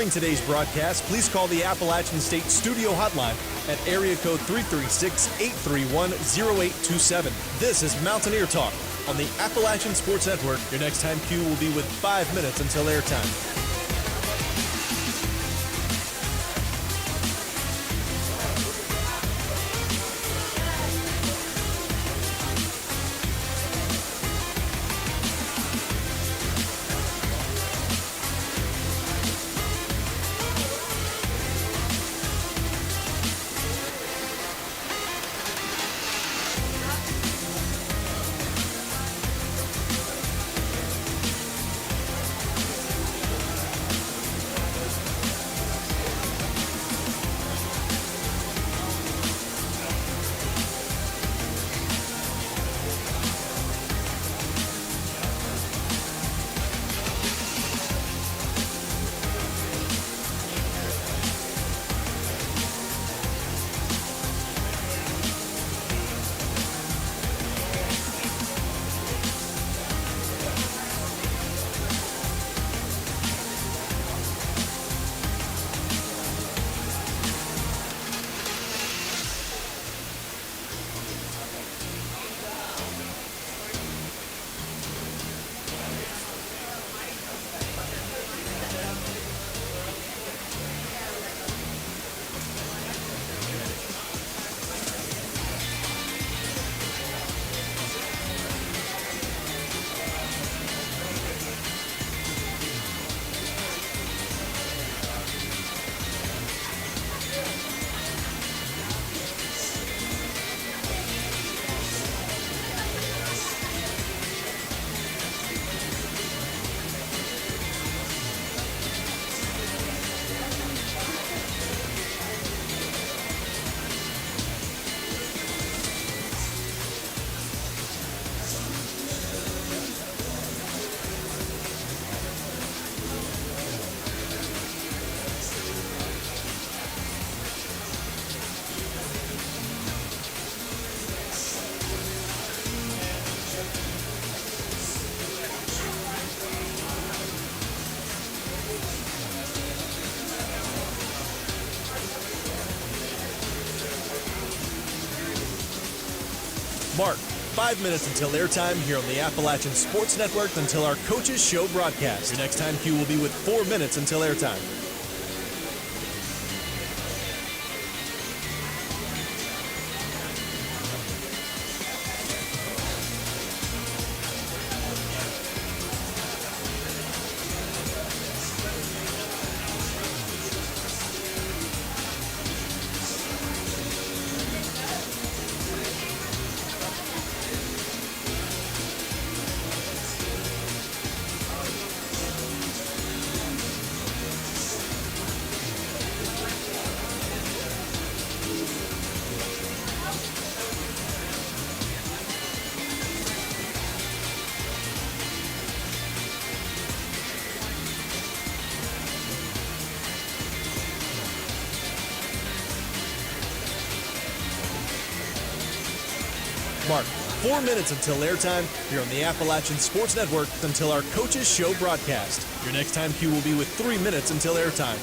During today's broadcast, please call the Appalachian State Studio Hotline at area code 336-831-0827. This is Mountaineer Talk on the Appalachian Sports Network. Your next time cue will be with 5 minutes until airtime. Mark, 5 minutes until airtime here on the Appalachian Sports Network until our Coaches Show broadcast. Your next time cue will be with 4 minutes until airtime. Mark, 4 minutes until airtime here on the Appalachian Sports Network until our Coaches Show broadcast. Your next time cue will be with 3 minutes until airtime.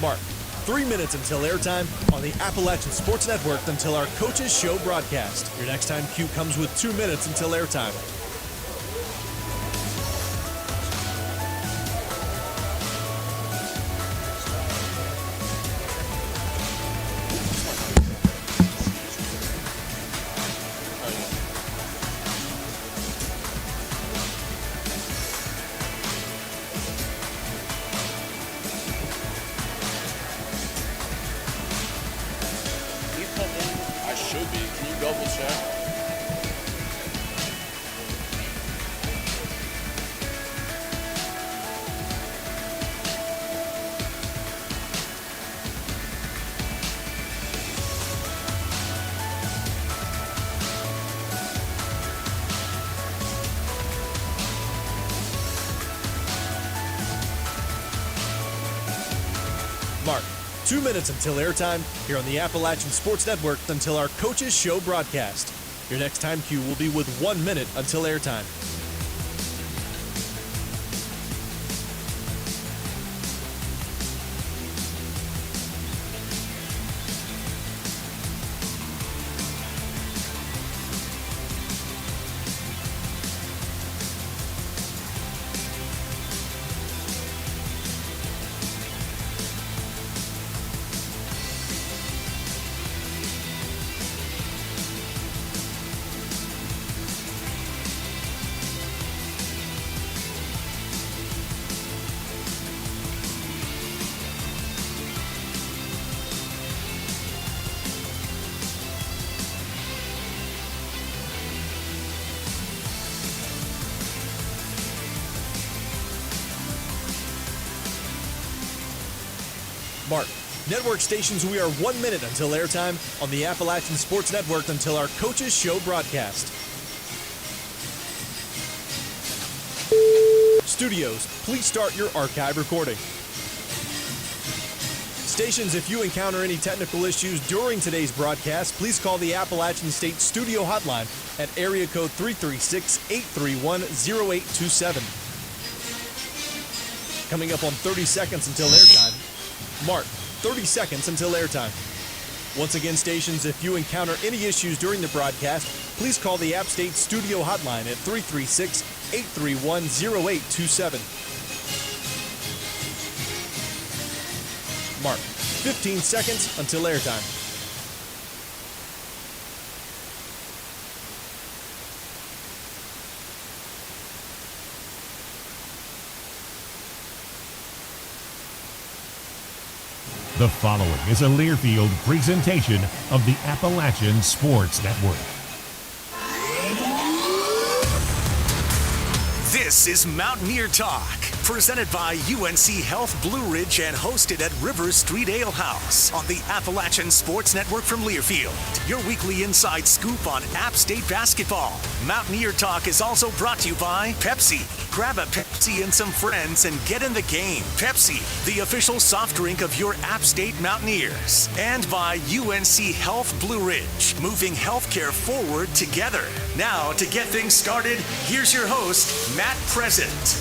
Mark, 3 minutes until airtime on the Appalachian Sports Network until our Coaches Show broadcast. Your next time cue comes with 2 minutes until airtime. Mark, 2 minutes until airtime here on the Appalachian Sports Network until our Coaches Show broadcast. Your next time cue will be with 1 minute until airtime. Mark, network stations, we are 1 minute until airtime on the Appalachian Sports Network until our Coaches Show broadcast. Studios, please start your archive recording. Stations, if you encounter any technical issues during today's broadcast, please call the Appalachian State Studio Hotline at area code 336-831-0827. Coming up on 30 seconds until airtime. Mark, 30 seconds until airtime. Once again, stations, if you encounter any issues during the broadcast, please call the App State Studio Hotline at 336-831-0827. Mark, 15 seconds until airtime. The following is a Learfield presentation of the Appalachian Sports Network. This is Mountaineer Talk, presented by UNC Health Blue Ridge and hosted at River Street Ale House on the Appalachian Sports Network from Learfield. Your weekly inside scoop on App State basketball. Mountaineer Talk is also brought to you by Pepsi. Grab a Pepsi and some friends and get in the game. Pepsi, the official soft drink of your App State Mountaineers. And by UNC Health Blue Ridge, moving healthcare forward together. Now, to get things started, here's your host, Matt Present.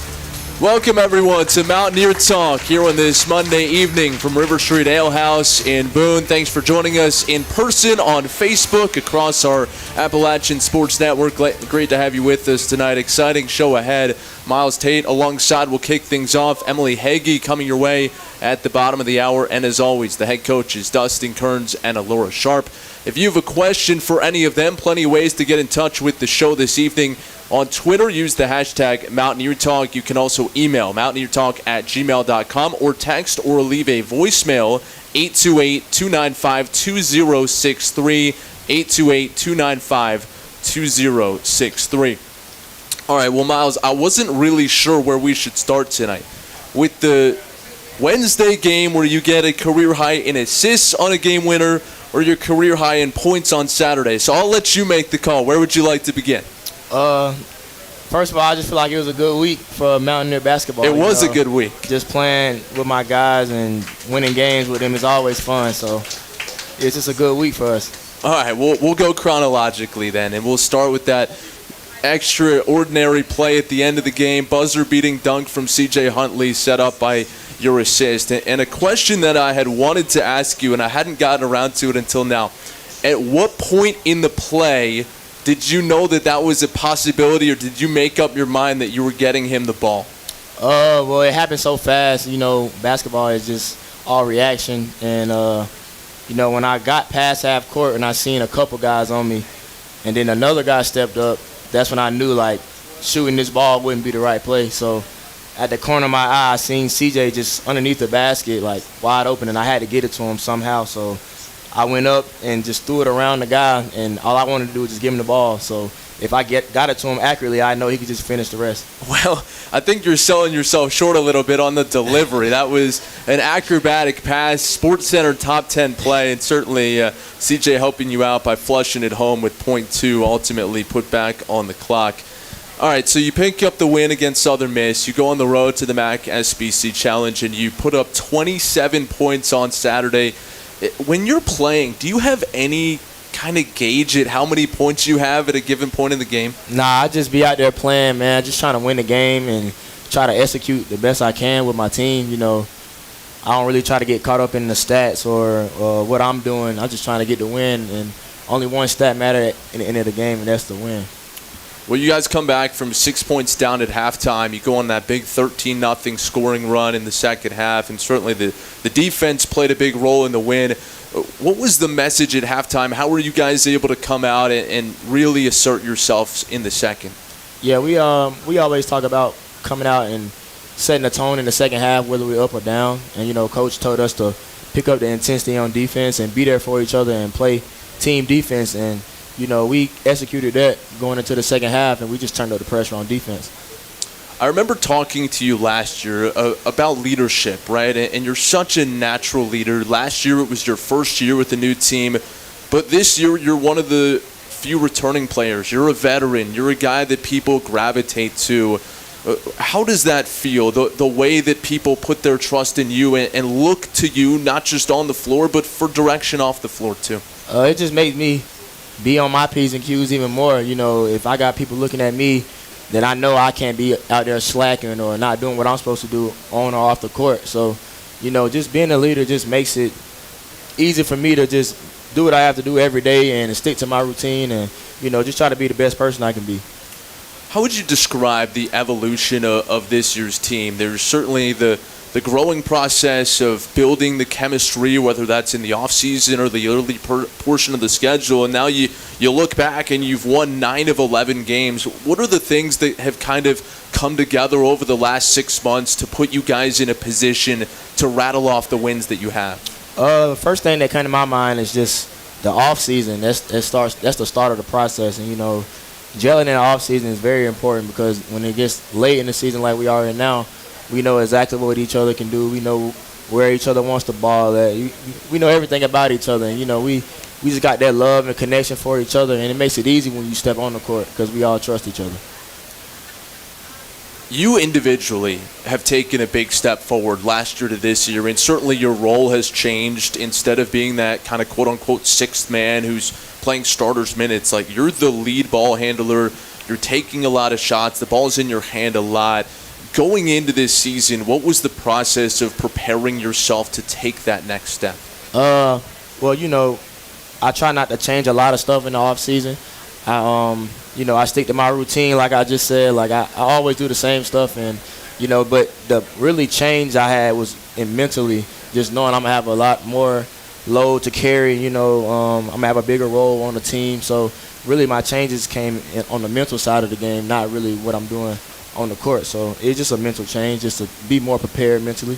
Welcome, everyone, to Mountaineer Talk here on this Monday evening from River Street Ale House in Boone. Thanks for joining us in person on Facebook across our Appalachian Sports Network. Great to have you with us tonight. Exciting show ahead. Myles, Tate alongside will kick things off. Emily Hege coming your way at the bottom of the hour. And as always, the head coaches, Dustin, Kerns, and Alaura Sharp. If you have a question for any of them, plenty of ways to get in touch with the show this evening. On Twitter, use the hashtag Mountaineer Talk. You can also email mountaineertalk@gmail.com or text or leave a voicemail, 828-295-2063, 828-295-2063. All right, well, Myles, I wasn't really sure where we should start tonight. With the Wednesday game where you get a career high in assists on a game winner or your career high in points on Saturday. So I'll let you make the call. Where would you like to begin? First of all, I just feel like it was a good week for Mountaineer basketball. It was a good week. Just playing with my guys and winning games with them is always fun. So it's just a good week for us. All right, we'll go chronologically then, and we'll start with that extraordinary play at the end of the game, buzzer-beating dunk from C.J. Huntley set up by your assist. And a question that I had wanted to ask you, and I hadn't gotten around to it until now, at what point in the play did you know that was a possibility, or did you make up your mind that you were getting him the ball? Well, it happened so fast. You know, basketball is just all reaction. And, you know, when I got past half court and I seen a couple guys on me, and then another guy stepped up, that's when I knew, like, shooting this ball wouldn't be the right play. So at the corner of my eye, I seen CJ just underneath the basket, like, wide open, and I had to get it to him somehow. So I went up and just threw it around the guy, and all I wanted to do was just give him the ball. So if I got it to him accurately, I know he could just finish the rest. Well, I think you're selling yourself short a little bit on the delivery. That was an acrobatic pass, SportsCenter top 10 play, and certainly CJ helping you out by flushing it home with .2, ultimately put back on the clock. All right, so you pick up the win against Southern Miss. You go on the road to the MAC SBC Challenge, and you put up 27 points on Saturday. When you're playing, do you have any kind of gauge at how many points you have at a given point in the game? Nah, I just be out there playing, man, just trying to win the game and try to execute the best I can with my team. You know, I don't really try to get caught up in the stats or what I'm doing. I'm just trying to get the win, and only one stat matters in the end of the game, and that's the win. Well, you guys come back from 6 points down at halftime. You go on that big 13-0 scoring run in the second half, and certainly the defense played a big role in the win. What was the message at halftime? How were you guys able to come out and really assert yourselves in the second? Yeah, we always talk about coming out and setting the tone in the second half, whether we're up or down. And, you know, Coach told us to pick up the intensity on defense and be there for each other and play team defense. And, you know, we executed that going into the second half, and we just turned up the pressure on defense. I remember talking to you last year about leadership, right? And you're such a natural leader. Last year it was your first year with the new team, but this year you're one of the few returning players. You're a veteran. You're a guy that people gravitate to. How does that feel, the way that people put their trust in you and look to you, not just on the floor, but for direction off the floor too? It just makes me be on my P's and Q's even more. You know, if I got people looking at me, then I know I can't be out there slacking or not doing what I'm supposed to do on or off the court. So, you know, just being a leader just makes it easy for me to just do what I have to do every day and stick to my routine and, you know, just try to be the best person I can be. How would you describe the evolution of this year's team? There's certainly the growing process of building the chemistry, whether that's in the offseason or the early portion of the schedule, and now you look back and you've won 9 of 11 games. What are the things that have kind of come together over the last 6 months to put you guys in a position to rattle off the wins that you have? The first thing that came to my mind is just the offseason. That's the start of the process, and, you know, gelling in the offseason is very important because when it gets late in the season like we are in now, we know exactly what each other can do. We know where each other wants the ball at. We know everything about each other. And, you know, we just got that love and connection for each other, and it makes it easy when you step on the court because we all trust each other. You individually have taken a big step forward last year to this year, and certainly your role has changed. Instead of being that kind of quote-unquote sixth man who's playing starters minutes, like you're the lead ball handler. You're taking a lot of shots. The ball's in your hand a lot. Going into this season, what was the process of preparing yourself to take that next step? Well, you know, I try not to change a lot of stuff in the off season. You know, I stick to my routine, like I just said. Like I always do the same stuff, and you know, but the really change I had was in mentally, just knowing I'm gonna have a lot more load to carry. You know, I'm gonna have a bigger role on the team. So really, my changes came on the mental side of the game, not really what I'm doing on the court. So it's just a mental change, just to be more prepared mentally.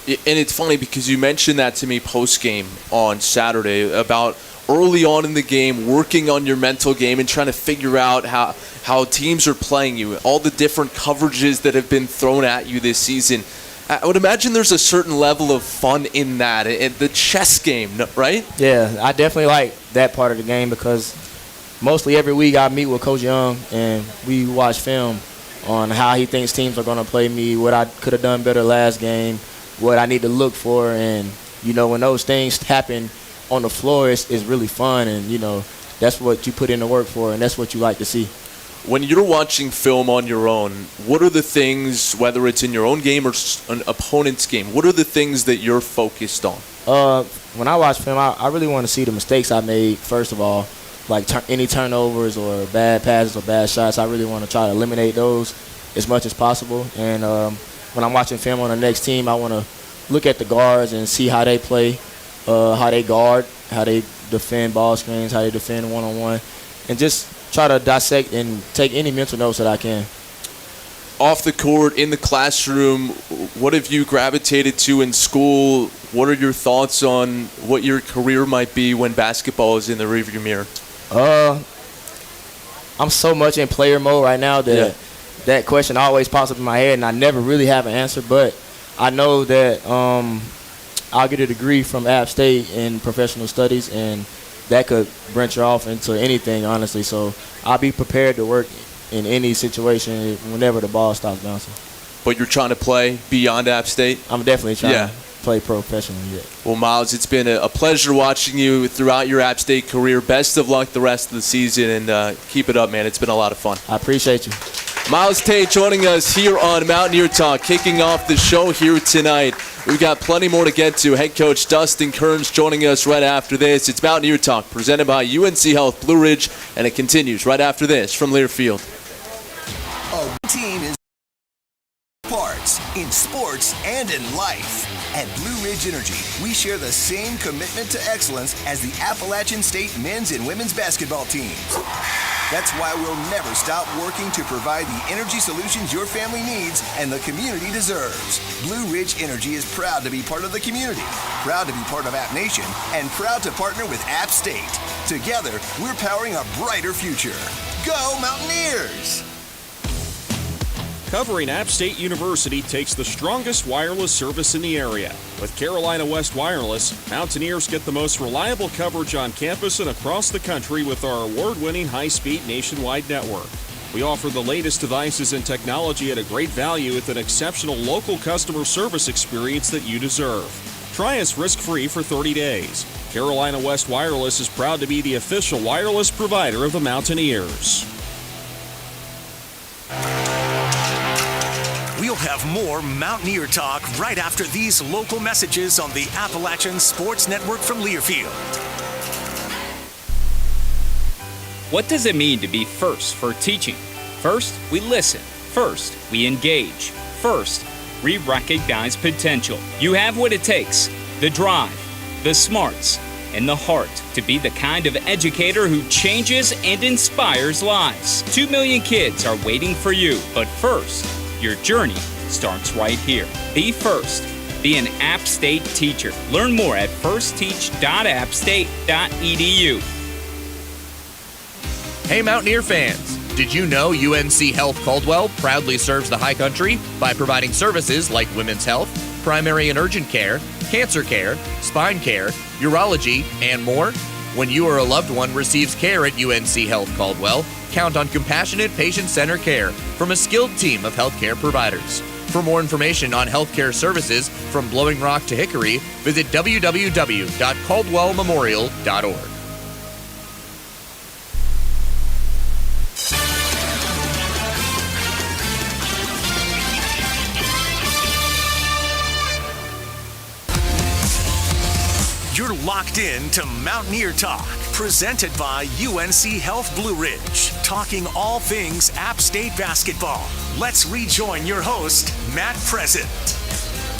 And it's funny because you mentioned that to me post-game on Saturday about early on in the game, working on your mental game and trying to figure out how teams are playing you, all the different coverages that have been thrown at you this season. I would imagine there's a certain level of fun in that, the chess game, right? Yeah, I definitely like that part of the game because mostly every week I meet with Coach Young and we watch film on how he thinks teams are going to play me, what I could have done better last game, what I need to look for. And, you know, when those things happen on the floor, it's really fun. And, you know, that's what you put in the work for, and that's what you like to see. When you're watching film on your own, what are the things, whether it's in your own game or an opponent's game, what are the things that you're focused on? When I watch film, I really want to see the mistakes I made, first of all. Like any turnovers or bad passes or bad shots, I really want to try to eliminate those as much as possible. And when I'm watching film on the next team, I want to look at the guards and see how they play, how they guard, how they defend ball screens, how they defend one-on-one, and just try to dissect and take any mental notes that I can. Off the court, in the classroom, what have you gravitated to in school? What are your thoughts on what your career might be when basketball is in the rearview mirror? I'm so much in player mode right now that that question always pops up in my head, and I never really have an answer. But I know that I'll get a degree from App State in professional studies, and that could branch off into anything, honestly. So I'll be prepared to work in any situation whenever the ball stops bouncing. But you're trying to play beyond App State? I'm definitely trying to play professionally, yeah. Well, Myles, it's been a pleasure watching you throughout your App State career. Best of luck the rest of the season, and keep it up, man. It's been a lot of fun. I appreciate you. Myles Tate joining us here on Mountaineer Talk, kicking off the show here tonight. We've got plenty more to get to. Head coach Dustin Kerns joining us right after this. It's Mountaineer Talk, presented by UNC Health Blue Ridge, and it continues right after this from Learfield. A team is parts in sports and in life. At Blue Ridge Energy, we share the same commitment to excellence as the Appalachian State men's and women's basketball teams. That's why we'll never stop working to provide the energy solutions your family needs and the community deserves. Blue Ridge Energy is proud to be part of the community, proud to be part of App Nation, and proud to partner with App State. Together, we're powering a brighter future. Go Mountaineers! Covering App State University takes the strongest wireless service in the area. With Carolina West Wireless, Mountaineers get the most reliable coverage on campus and across the country with our award-winning high-speed nationwide network. We offer the latest devices and technology at a great value with an exceptional local customer service experience that you deserve. Try us risk-free for 30 days. Carolina West Wireless is proud to be the official wireless provider of the Mountaineers. We'll have more Mountaineer Talk right after these local messages on the Appalachian Sports Network from Learfield. What does it mean to be first for teaching? First, we listen. First, we engage. First, we recognize potential. You have what it takes: the drive, the smarts, and the heart to be the kind of educator who changes and inspires lives. 2 million kids are waiting for you, but first, your journey starts right here. Be first. Be an App State teacher. Learn more at firstteach.appstate.edu. Hey Mountaineer fans, did you know UNC Health Caldwell proudly serves the high country by providing services like women's health, primary and urgent care, cancer care, spine care, urology, and more? When you or a loved one receives care at UNC Health Caldwell, count on compassionate patient-centered care from a skilled team of healthcare providers. For more information on healthcare services from Blowing Rock to Hickory, visit www.caldwellmemorial.org. You're locked in to Mountaineer Talk, presented by UNC Health Blue Ridge, talking all things App State basketball. Let's rejoin your host, Matt Present.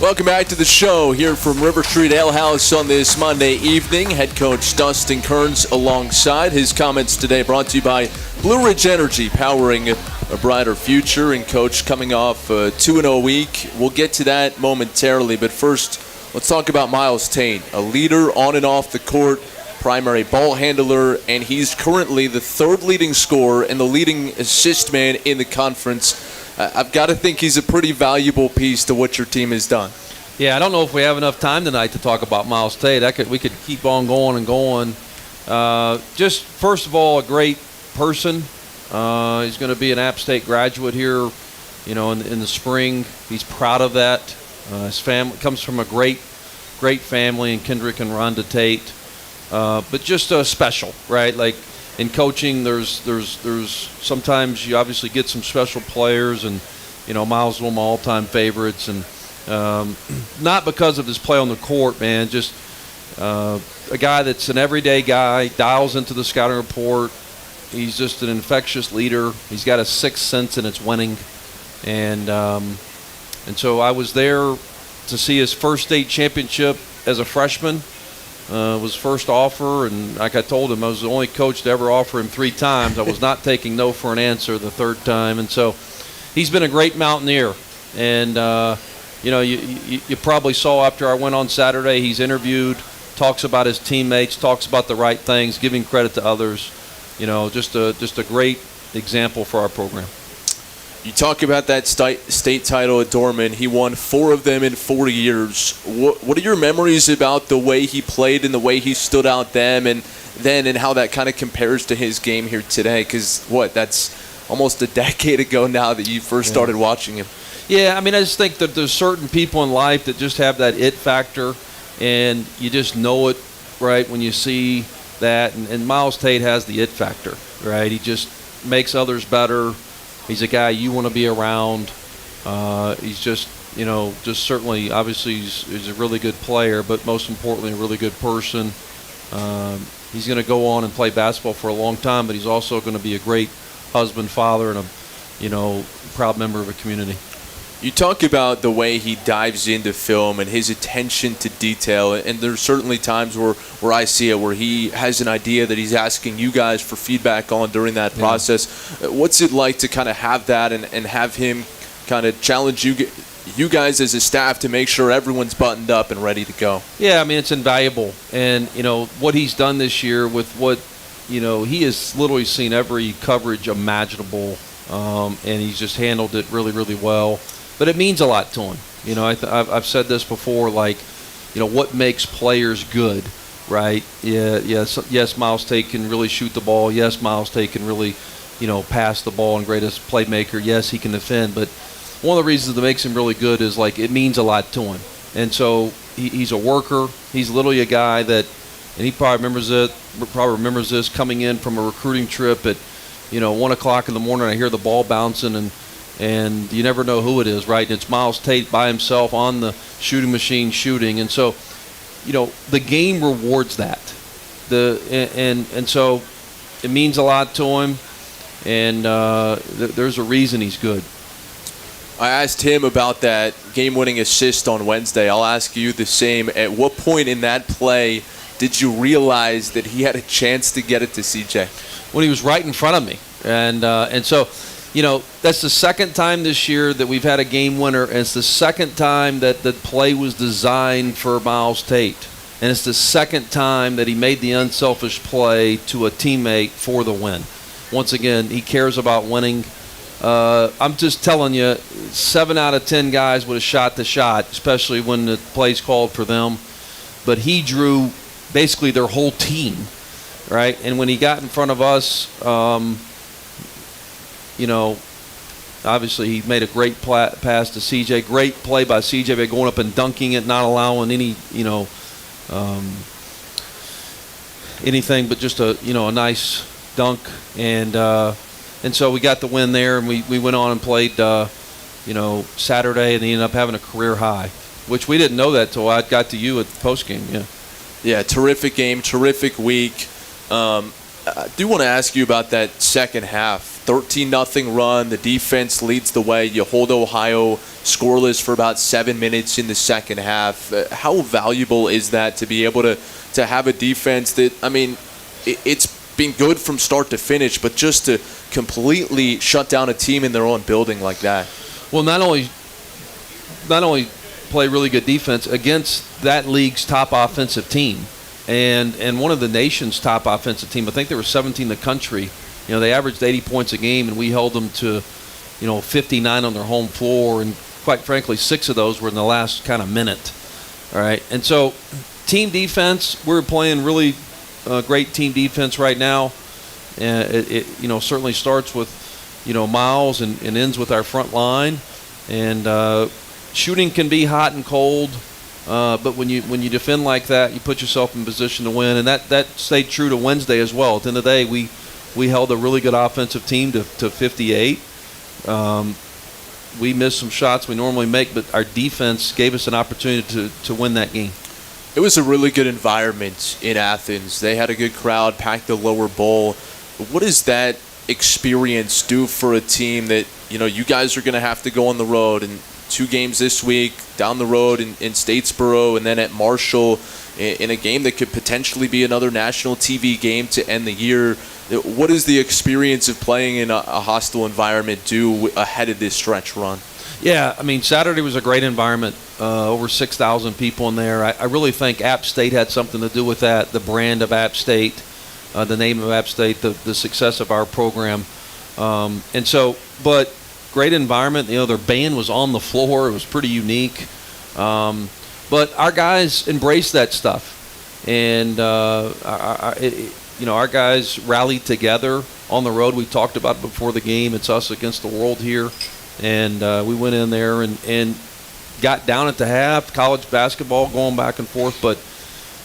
Welcome back to the show here from River Street Ale House on this Monday evening. Head coach Dustin Kerns alongside. His comments today brought to you by Blue Ridge Energy, powering a brighter future. And coach, coming off a 2-0 week, we'll get to that momentarily. But first, let's talk about Myles Tate, a leader on and off the court, primary ball handler, and he's currently the third leading scorer and the leading assist man in the conference. I've got to think he's a pretty valuable piece to what your team has done. Yeah, I don't know if we have enough time tonight to talk about Myles Tate. We could keep on going and going. Just first of all, a great person. He's going to be an App State graduate here, in the spring. He's proud of that. His family comes from a great family in Kendrick and Rhonda Tate, but just special, right? Like in coaching, there's sometimes you obviously get some special players, and Myles is one of my all-time favorites, and not because of his play on the court, man. Just a guy that's an everyday guy, dials into the scouting report. He's just an infectious leader. He's got a sixth sense, and it's winning, And so I was there to see his first state championship as a freshman. Was first offer, and like I told him, I was the only coach to ever offer him 3 times. I was not taking no for an answer the third time. And so he's been a great Mountaineer. And, you probably saw after I went on Saturday, he's interviewed, talks about his teammates, talks about the right things, giving credit to others. Just a great example for our program. You talk about that state title at Dorman. He won 4 of them in 4 years. What are your memories about the way he played and the way he stood out then and how that kind of compares to his game here today? Because that's almost a decade ago now that you first started watching him. Yeah, I mean, I just think that there's certain people in life that just have that it factor, and you just know it, right, when you see that. And Myles Tate has the it factor, right? He just makes others better. He's a guy you want to be around. He's just, just certainly, obviously, he's a really good player, but most importantly, a really good person. He's going to go on and play basketball for a long time, but he's also going to be a great husband, father, and a, proud member of a community. You talk about the way he dives into film and his attention to detail, and there's certainly times where I see it where he has an idea that he's asking you guys for feedback on during that process. What's it like to kind of have that and have him kind of challenge you guys as a staff to make sure everyone's buttoned up and ready to go? Yeah, I mean, it's invaluable. And, what he's done this year with what, he has literally seen every coverage imaginable, and he's just handled it really, really well. But it means a lot to him. I've said this before, what makes players good, right? Yes, Myles Tate can really shoot the ball. Yes, Myles Tate can really, pass the ball and greatest playmaker. Yes, he can defend. But one of the reasons that makes him really good is, it means a lot to him. And so he's a worker. He's literally a guy that, and he probably remembers this, coming in from a recruiting trip at, 1 o'clock in the morning, I hear the ball bouncing, and you never know who it is, right? And it's Myles Tate by himself on the shooting machine shooting. And so, the game rewards that. And so it means a lot to him, and there's a reason he's good. I asked him about that game-winning assist on Wednesday. I'll ask you the same. At what point in that play did you realize that he had a chance to get it to CJ? When he was right in front of me. And so, that's the second time this year that we've had a game winner, and it's the second time that the play was designed for Myles Tate. And it's the second time that he made the unselfish play to a teammate for the win. Once again, he cares about winning. I'm just telling you, 7 out of 10 guys would have shot the shot, especially when the play's called for them. But he drew basically their whole team, right? And when he got in front of us, obviously he made a great pass to CJ. Great play by CJ by going up and dunking it, not allowing any, anything but just a nice dunk. And so we got the win there, and we went on and played, Saturday, and he ended up having a career high, which we didn't know that till I got to you at the postgame. Yeah, terrific game, terrific week. I do want to ask you about that second half. 13-0 run. The defense leads the way. You hold Ohio scoreless for about 7 minutes in the second half. How valuable is that to be able to have a defense that, it's been good from start to finish, but just to completely shut down a team in their own building like that? Well, not only play really good defense against that league's top offensive team, and one of the nation's top offensive team. I think they were 17th in the country. They averaged 80 points a game, and we held them to, 59 on their home floor, and quite frankly, 6 of those were in the last kind of minute. All right, and so team defense, we're playing really great team defense right now. It certainly starts with, Myles and ends with our front line, and shooting can be hot and cold. But when you defend like that, you put yourself in position to win, and that stayed true to Wednesday as well. At the end of the day, we held a really good offensive team to 58. We missed some shots we normally make, but our defense gave us an opportunity to win that game. It was a really good environment in Athens. They had a good crowd, packed the lower bowl. What does that experience do for a team that, you guys are going to have to go on the road, and 2 games this week, down the road in Statesboro, and then at Marshall in a game that could potentially be another national TV game to end the year? What does the experience of playing in a hostile environment do ahead of this stretch run? Yeah, Saturday was a great environment. Over 6,000 people in there. I really think App State had something to do with that, the brand of App State, the name of App State, the success of our program. But great environment. Their band was on the floor. It was pretty unique. But our guys embraced that stuff. And, our guys rallied together. on the road. We talked about it before the game. It's us against the world here. And we went in there and got down at the half, college basketball going back and forth. But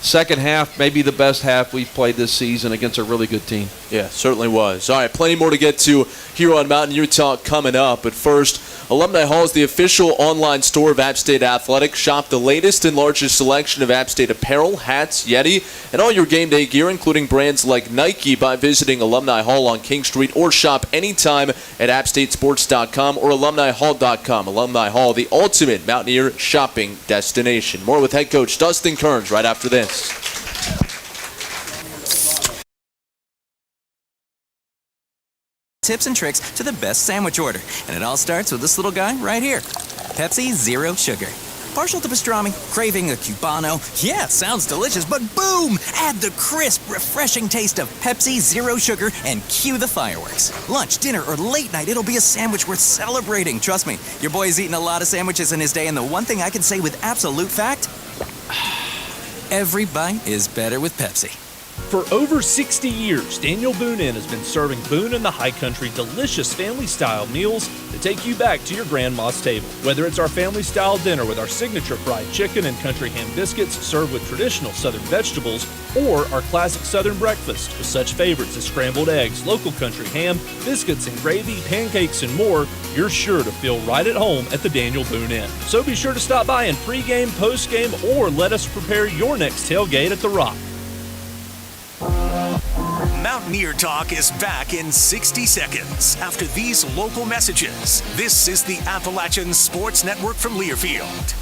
second half, maybe the best half we've played this season against a really good team. Yeah, certainly was. All right, plenty more to get to here on Mountaineer Talk coming up. But first, Alumni Hall is the official online store of App State Athletics. Shop the latest and largest selection of App State apparel, hats, Yeti, and all your game day gear, including brands like Nike, by visiting Alumni Hall on King Street, or shop anytime at appstatesports.com or alumnihall.com. Alumni Hall, the ultimate Mountaineer shopping destination. More with head coach Dustin Kerns right after this. Tips and tricks to the best sandwich order. And it all starts with this little guy right here. Pepsi Zero Sugar. Partial to pastrami, craving a Cubano. Yeah, sounds delicious, but boom! Add the crisp, refreshing taste of Pepsi Zero Sugar and cue the fireworks. Lunch, dinner, or late night, it'll be a sandwich worth celebrating. Trust me, your boy's eaten a lot of sandwiches in his day, and the one thing I can say with absolute fact, every bite is better with Pepsi. For over 60 years, Daniel Boone Inn has been serving Boone and the High Country delicious family-style meals that take you back to your grandma's table. Whether it's our family-style dinner with our signature fried chicken and country ham biscuits served with traditional Southern vegetables, or our classic Southern breakfast with such favorites as scrambled eggs, local country ham, biscuits and gravy, pancakes, and more, you're sure to feel right at home at the Daniel Boone Inn. So be sure to stop by in pregame, postgame, or let us prepare your next tailgate at the Rock. Mountaineer Talk is back in 60 seconds after these local messages. This is the Appalachian Sports Network from Learfield.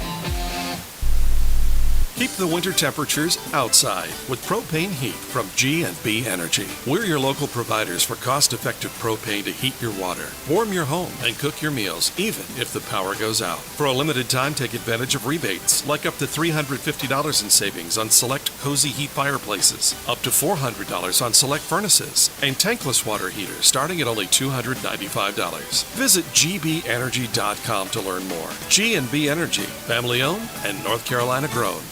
Keep the winter temperatures outside with propane heat from G&B Energy. We're your local providers for cost-effective propane to heat your water, warm your home, and cook your meals, even if the power goes out. For a limited time, take advantage of rebates, like up to $350 in savings on select Cozy Heat fireplaces, up to $400 on select furnaces, and tankless water heaters starting at only $295. Visit gbenergy.com to learn more. G&B Energy, family-owned and North Carolina grown.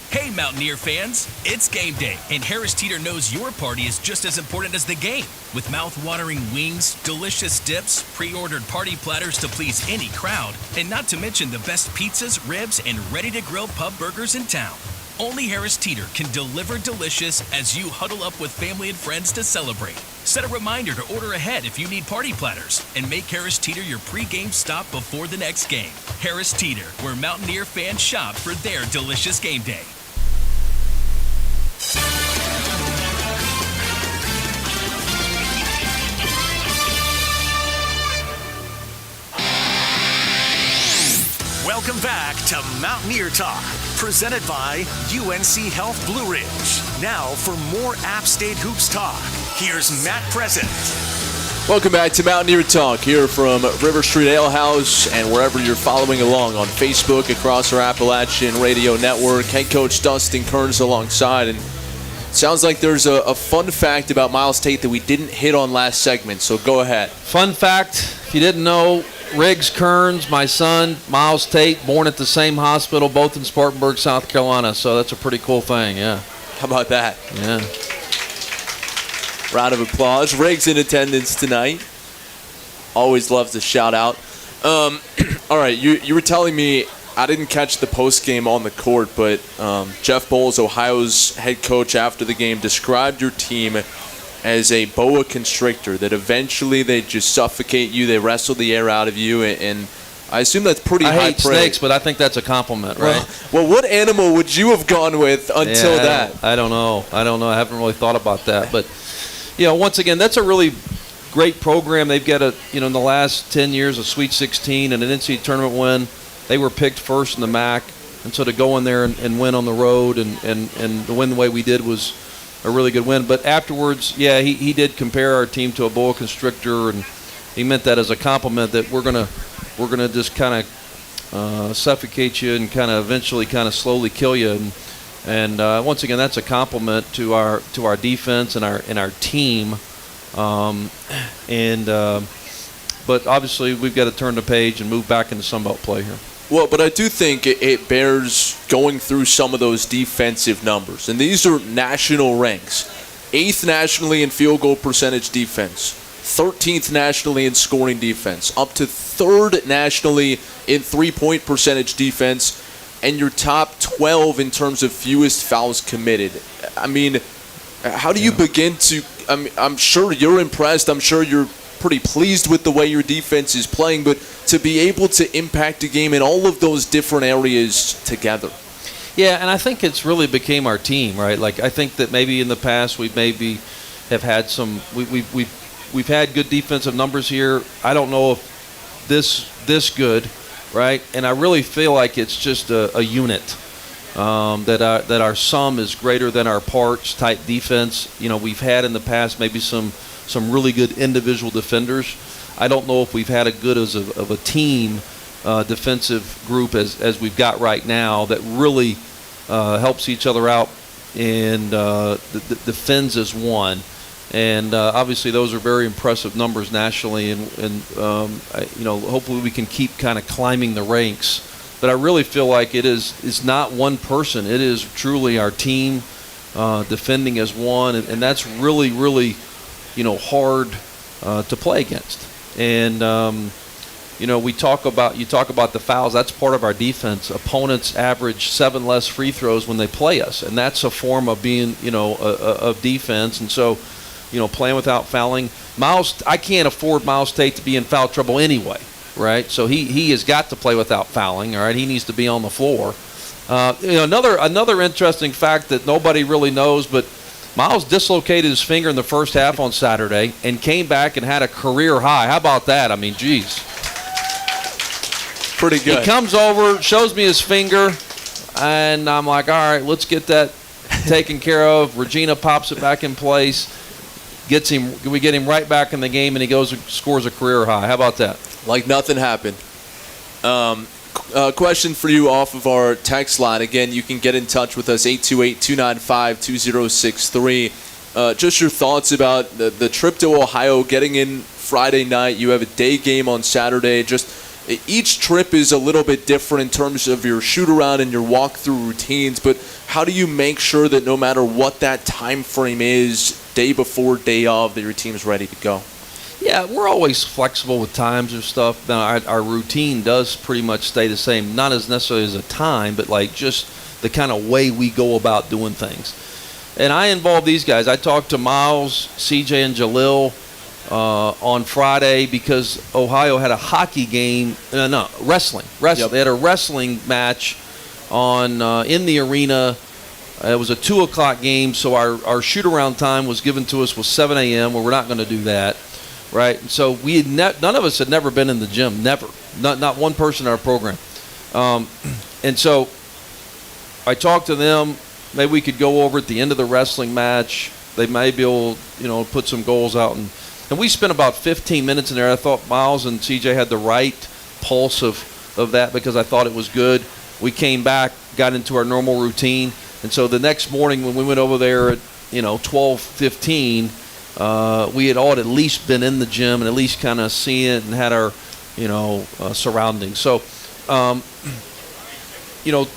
Hey Mountaineer fans, it's game day, and Harris Teeter knows your party is just as important as the game. With mouth-watering wings, delicious dips, pre-ordered party platters to please any crowd, and not to mention the best pizzas, ribs, and ready-to-grill pub burgers in town. Only Harris Teeter can deliver delicious as you huddle up with family and friends to celebrate. Set a reminder to order ahead if you need party platters, and make Harris Teeter your pre-game stop before the next game. Harris Teeter, where Mountaineer fans shop for their delicious game day. Welcome back to Mountaineer Talk, presented by UNC Health Blue Ridge. Now for more App State Hoops talk, here's Matt Present. Welcome back to Mountaineer Talk here from River Street Ale House and wherever you're following along on Facebook across our Appalachian Radio Network. Head coach Dustin Kerns alongside, and sounds like there's a fun fact about Myles Tate that we didn't hit on last segment, so go ahead. Fun fact, if you didn't know, Riggs Kerns, my son, Myles Tate, born at the same hospital, both in Spartanburg, South Carolina. So that's a pretty cool thing, yeah. How about that? Yeah. Round of applause. Riggs in attendance tonight. Always loves a shout out. All right, you were telling me, I didn't catch the post game on the court, but Jeff Bowles, Ohio's head coach, after the game described your team as a boa constrictor, that eventually they just suffocate you, they wrestle the air out of you, and I assume that's pretty high praise. I hate snakes, but I think that's a compliment, right? Well, what animal would you have gone with until that? I don't know. I haven't really thought about that. But, once again, that's a really great program. They've got in the last 10 years, a Sweet 16 and an NCAA tournament win. They were picked first in the MAC, and so to go in there and win on the road and to win the way we did was a really good win. But afterwards, he did compare our team to a boa constrictor, and he meant that as a compliment, that we're gonna just kind of suffocate you and kind of eventually kind of slowly kill you. And once again, that's a compliment to our defense and our team. But obviously, we've got to turn the page and move back into Sunbelt play here. Well, but I do think it bears going through some of those defensive numbers. And these are national ranks. 8th nationally in field goal percentage defense. 13th nationally in scoring defense, up to 3rd nationally in 3-point percentage defense, and you're top 12 in terms of fewest fouls committed. I mean, how do you begin to I'm sure you're impressed. I'm sure you're pretty pleased with the way your defense is playing, but to be able to impact a game in all of those different areas together. Yeah, and I think it's really became our team, right? Like, I think that maybe in the past we maybe have had some we've had good defensive numbers here. I don't know if this good, right? And I really feel like it's just a unit. That our sum is greater than our parts type defense. You know, we've had in the past maybe some really good individual defenders. I don't know if we've had a good of a team defensive group as we've got right now that really helps each other out and defends as one. And obviously those are very impressive numbers nationally, and hopefully we can keep kind of climbing the ranks. But I really feel like it's not one person. It is truly our team defending as one, and that's really, really, hard to play against. And you talk about the fouls. That's part of our defense. Opponents average 7 less free throws when they play us, and that's a form of being, of defense. And so, playing without fouling. Myles, I can't afford Myles Tate to be in foul trouble anyway. Right, so he has got to play without fouling. All right, he needs to be on the floor. Another interesting fact that nobody really knows, but Myles dislocated his finger in the first half on Saturday and came back and had a career high. How about that? I mean, geez, pretty good. He comes over, shows me his finger, and I'm like, all right, let's get that taken care of. Regina pops it back in place, we get him right back in the game, and he goes and scores a career high. How about that? Like nothing happened. Question for you off of our text line. Again, you can get in touch with us, 828-295-2063. Just your thoughts about the trip to Ohio, getting in Friday night. You have a day game on Saturday. Just each trip is a little bit different in terms of your shoot-around and your walk-through routines, but how do you make sure that no matter what that time frame is, day before, day of, that your team's ready to go? Yeah, we're always flexible with times and stuff. Now, our routine does pretty much stay the same, not as necessarily as a time, but like just the kind of way we go about doing things. And I involve these guys. I talked to Myles, CJ, and Jalil on Friday because Ohio had a hockey game. Wrestling. Yep. They had a wrestling match on in the arena. It was a 2 o'clock game, so our shoot-around time was given to us was 7 a.m. Well, we're not going to do that. Right, so we none of us had never been in the gym, never, not one person in our program, and so I talked to them. Maybe we could go over at the end of the wrestling match. They may be able, put some goals out, and we spent about 15 minutes in there. I thought Myles and CJ had the right pulse of that because I thought it was good. We came back, got into our normal routine, and so the next morning when we went over there at 12:15. We had all at least been in the gym and at least kind of seen it and had our, surroundings. So,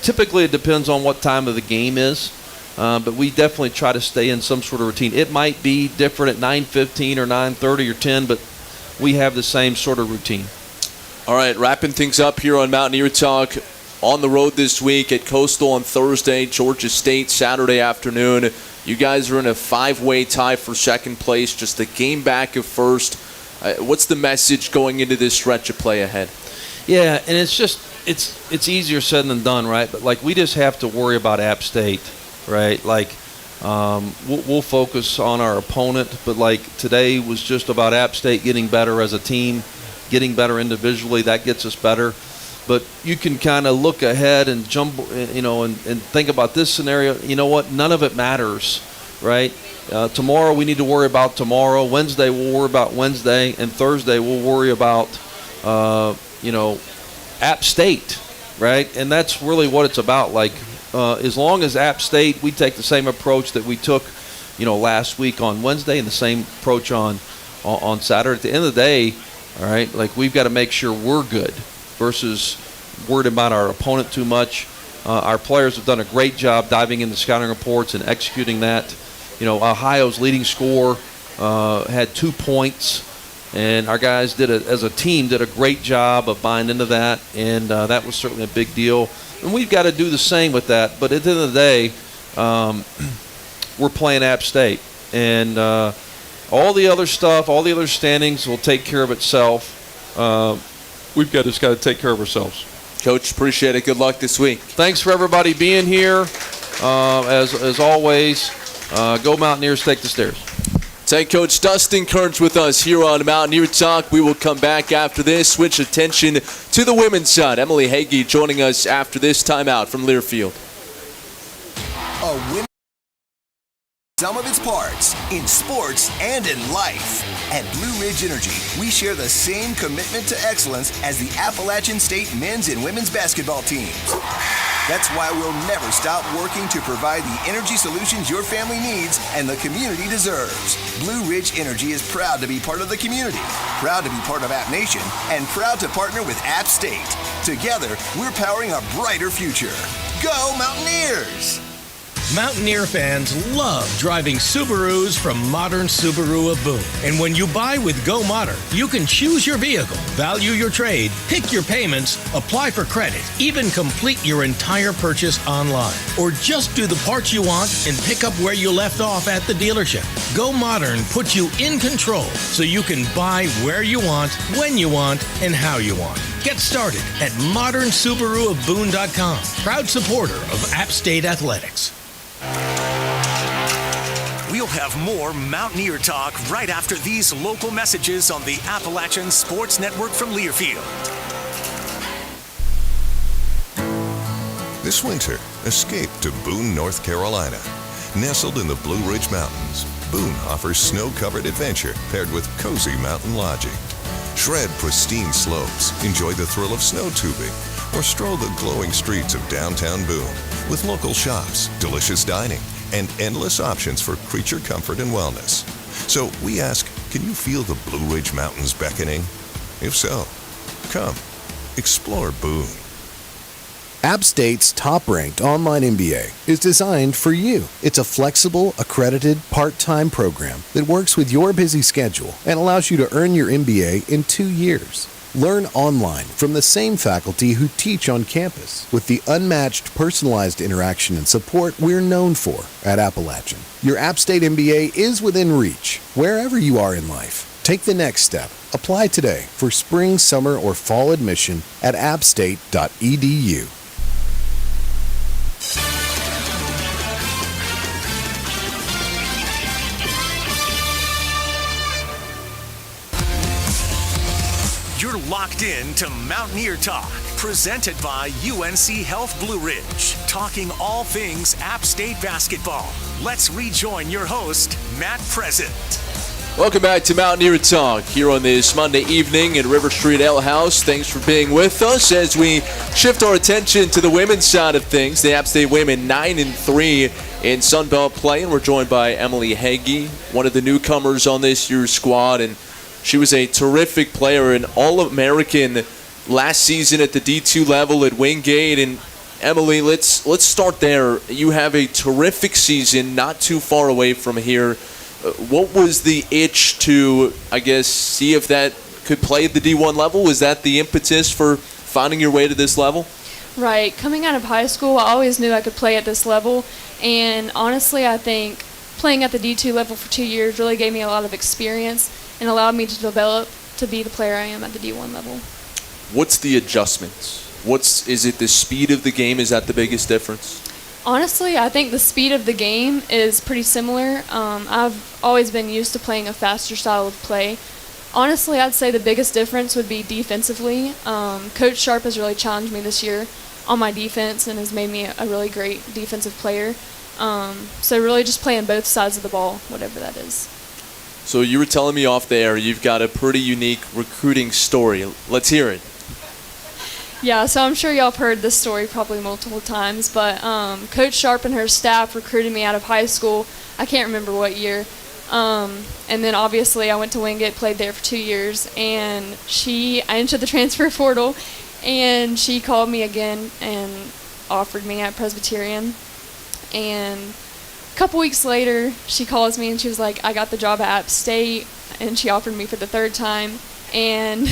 typically it depends on what time of the game is, but we definitely try to stay in some sort of routine. It might be different at 9:15 or 9:30 or 10, but we have the same sort of routine. All right, wrapping things up here on Mountaineer Talk. On the road this week at Coastal on Thursday, Georgia State Saturday afternoon. You guys are in a 5-way tie for second place, just a game back of first. What's the message going into this stretch of play ahead? Yeah, and it's just it's easier said than done, right? But like we just have to worry about App State, right? Like we'll focus on our opponent, but like today was just about App State getting better as a team, getting better individually. That gets us better. But you can kind of look ahead and jump, and think about this scenario. You know what? None of it matters, right? Tomorrow we need to worry about tomorrow. Wednesday we'll worry about Wednesday, and Thursday we'll worry about, App State, right? And that's really what it's about. Like, as long as App State, we take the same approach that we took, last week on Wednesday, and the same approach on Saturday. At the end of the day, all right, like we've got to make sure we're good. Versus worried about our opponent too much. Our players have done a great job diving into scouting reports and executing that. Ohio's leading scorer had 2 points And our guys as a team, did a great job of buying into that, and that was certainly a big deal. And we've got to do the same with that. But at the end of the day, we're playing App State, and all the other stuff, all the other standings will take care of itself. We've just got to take care of ourselves. Coach, appreciate it. Good luck this week. Thanks for everybody being here. As always, go Mountaineers, take the stairs. Take Coach Dustin Kerns with us here on Mountaineer Talk. We will come back after this, switch attention to the women's side. Emily Hege joining us after this timeout from Learfield. A win some of its parts in sports and in life. At Blue Ridge Energy, we share the same commitment to excellence as the Appalachian State men's and women's basketball teams. That's why we'll never stop working to provide the energy solutions your family needs and the community deserves. Blue Ridge Energy is proud to be part of the community, proud to be part of App Nation, and proud to partner with App State. Together, we're powering a brighter future. Go Mountaineers! Mountaineer fans love driving Subarus from Modern Subaru of Boone. And when you buy with Go Modern, you can choose your vehicle, value your trade, pick your payments, apply for credit, even complete your entire purchase online. Or just do the parts you want and pick up where you left off at the dealership. Go Modern puts you in control so you can buy where you want, when you want, and how you want. Get started at modernsubaruofboone.com. Proud supporter of App State Athletics. We'll have more Mountaineer Talk right after these local messages on the Appalachian Sports Network from Learfield. This winter, escape to Boone, North Carolina. Nestled in the Blue Ridge Mountains, Boone offers snow-covered adventure paired with cozy mountain lodging. Shred pristine slopes, enjoy the thrill of snow tubing, or stroll the glowing streets of downtown Boone with local shops, delicious dining, and endless options for creature comfort and wellness. So we ask, can you feel the Blue Ridge Mountains beckoning? If so, come, explore Boone. App State's top-ranked online MBA is designed for you. It's a flexible, accredited, part-time program that works with your busy schedule and allows you to earn your MBA in 2 years. Learn online from the same faculty who teach on campus with the unmatched personalized interaction and support we're known for at Appalachian. Your App State MBA is within reach, wherever you are in life. Take the next step. Apply today for spring, summer, or fall admission at appstate.edu. You're locked in to Mountaineer Talk, presented by UNC Health Blue Ridge, talking all things App State basketball. Let's rejoin your host, Matt Present. Welcome back to Mountaineer Talk here on this Monday evening at River Street Ale House. Thanks for being with us as we shift our attention to the women's side of things. The App State women 9-3 in Sun Belt play, and we're joined by Emily Hege, one of the newcomers on this year's squad, and she was a terrific player, an All-American last season at the D2 level at Wingate. And Emily, let's start there. You have a terrific season not too far away from here. What was the itch to, I guess, see if that could play at the D1 level? Was that the impetus for finding your way to this level? Right. Coming out of high school, I always knew I could play at this level. And honestly, I think playing at the D2 level for 2 years really gave me a lot of experience and allowed me to develop to be the player I am at the D1 level. What's the adjustments? Is it the speed of the game? Is that the biggest difference? Honestly, I think the speed of the game is pretty similar. I've always been used to playing a faster style of play. Honestly, I'd say the biggest difference would be defensively. Coach Sharp has really challenged me this year on my defense and has made me a really great defensive player. So really just playing both sides of the ball, whatever that is. So you were telling me off the air you've got a pretty unique recruiting story. Let's hear it. Yeah, so I'm sure y'all have heard this story probably multiple times, but Coach Sharp and her staff recruited me out of high school. I can't remember what year. And then obviously I went to Wingate, played there for 2 years, and I entered the transfer portal, and she called me again and offered me at Presbyterian. And a couple weeks later, she calls me and she was like, I got the job at App State. and she offered me for the third time. And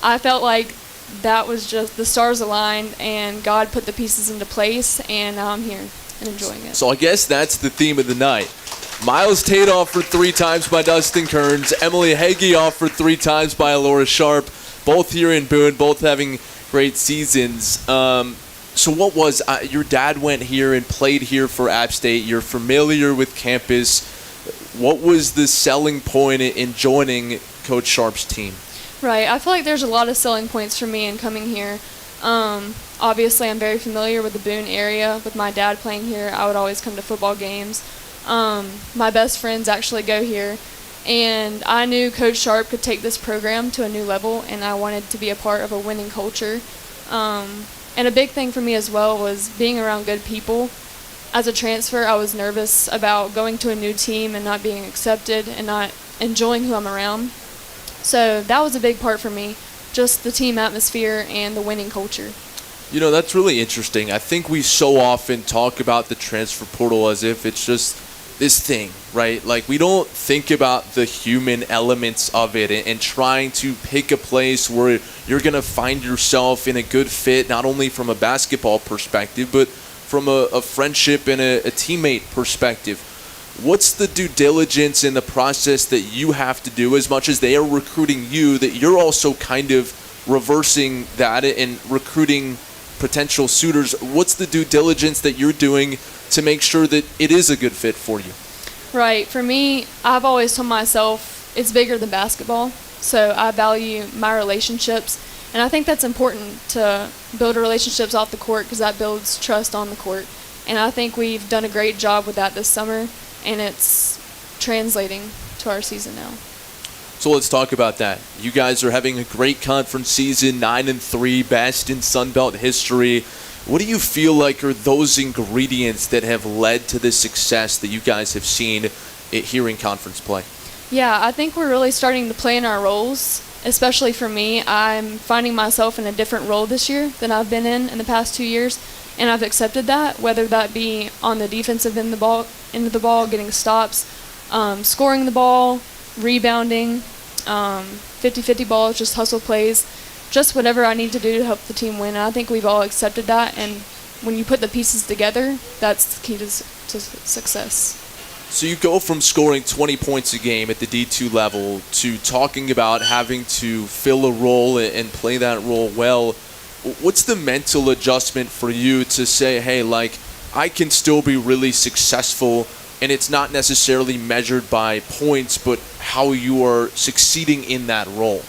I felt like that was just the stars aligned and God put the pieces into place, and now I'm here and enjoying it. So I guess that's the theme of the night. Myles Tate offered 3 times by Dustin Kerns. Emily Hege offered 3 times by Alaura Sharp. Both here in Boone, both having great seasons. So what was, your dad went here and played here for App State. You're familiar with campus. What was the selling point in joining Coach Sharp's team? Right. I feel like there's a lot of selling points for me in coming here. Obviously, I'm very familiar with the Boone area. With my dad playing here, I would always come to football games. My best friends actually go here. And I knew Coach Sharp could take this program to a new level, and I wanted to be a part of a winning culture. And a big thing for me as well was being around good people. As a transfer, I was nervous about going to a new team and not being accepted and not enjoying who I'm around. So that was a big part for me, just the team atmosphere and the winning culture. You know, that's really interesting. I think we so often talk about the transfer portal as if it's just this thing, right? Like, we don't think about the human elements of it and trying to pick a place where you're going to find yourself in a good fit, not only from a basketball perspective, but from a friendship and a teammate perspective. What's the due diligence in the process that you have to do, as much as they are recruiting you, that you're also kind of reversing that and recruiting potential suitors? What's the due diligence that you're doing to make sure that it is a good fit for you? Right. For me, I've always told myself it's bigger than basketball. So I value my relationships. And I think that's important to build relationships off the court, because that builds trust on the court. And I think we've done a great job with that this summer, and it's translating to our season now. So let's talk about that. You guys are having a great conference season, 9-3, best in Sun Belt history. What do you feel like are those ingredients that have led to the success that you guys have seen here in conference play? Yeah, I think we're really starting to play in our roles. Especially for me, I'm finding myself in a different role this year than I've been in the past 2 years, and I've accepted that, whether that be on the defensive end of the ball, getting stops, scoring the ball, rebounding, 50-50 balls, just hustle plays, just whatever I need to do to help the team win. And I think we've all accepted that, and when you put the pieces together, that's the key to success. So you go from scoring 20 points a game at the D2 level to talking about having to fill a role and play that role well. What's the mental adjustment for you to say, hey, like, I can still be really successful, and it's not necessarily measured by points, but how you are succeeding in that role?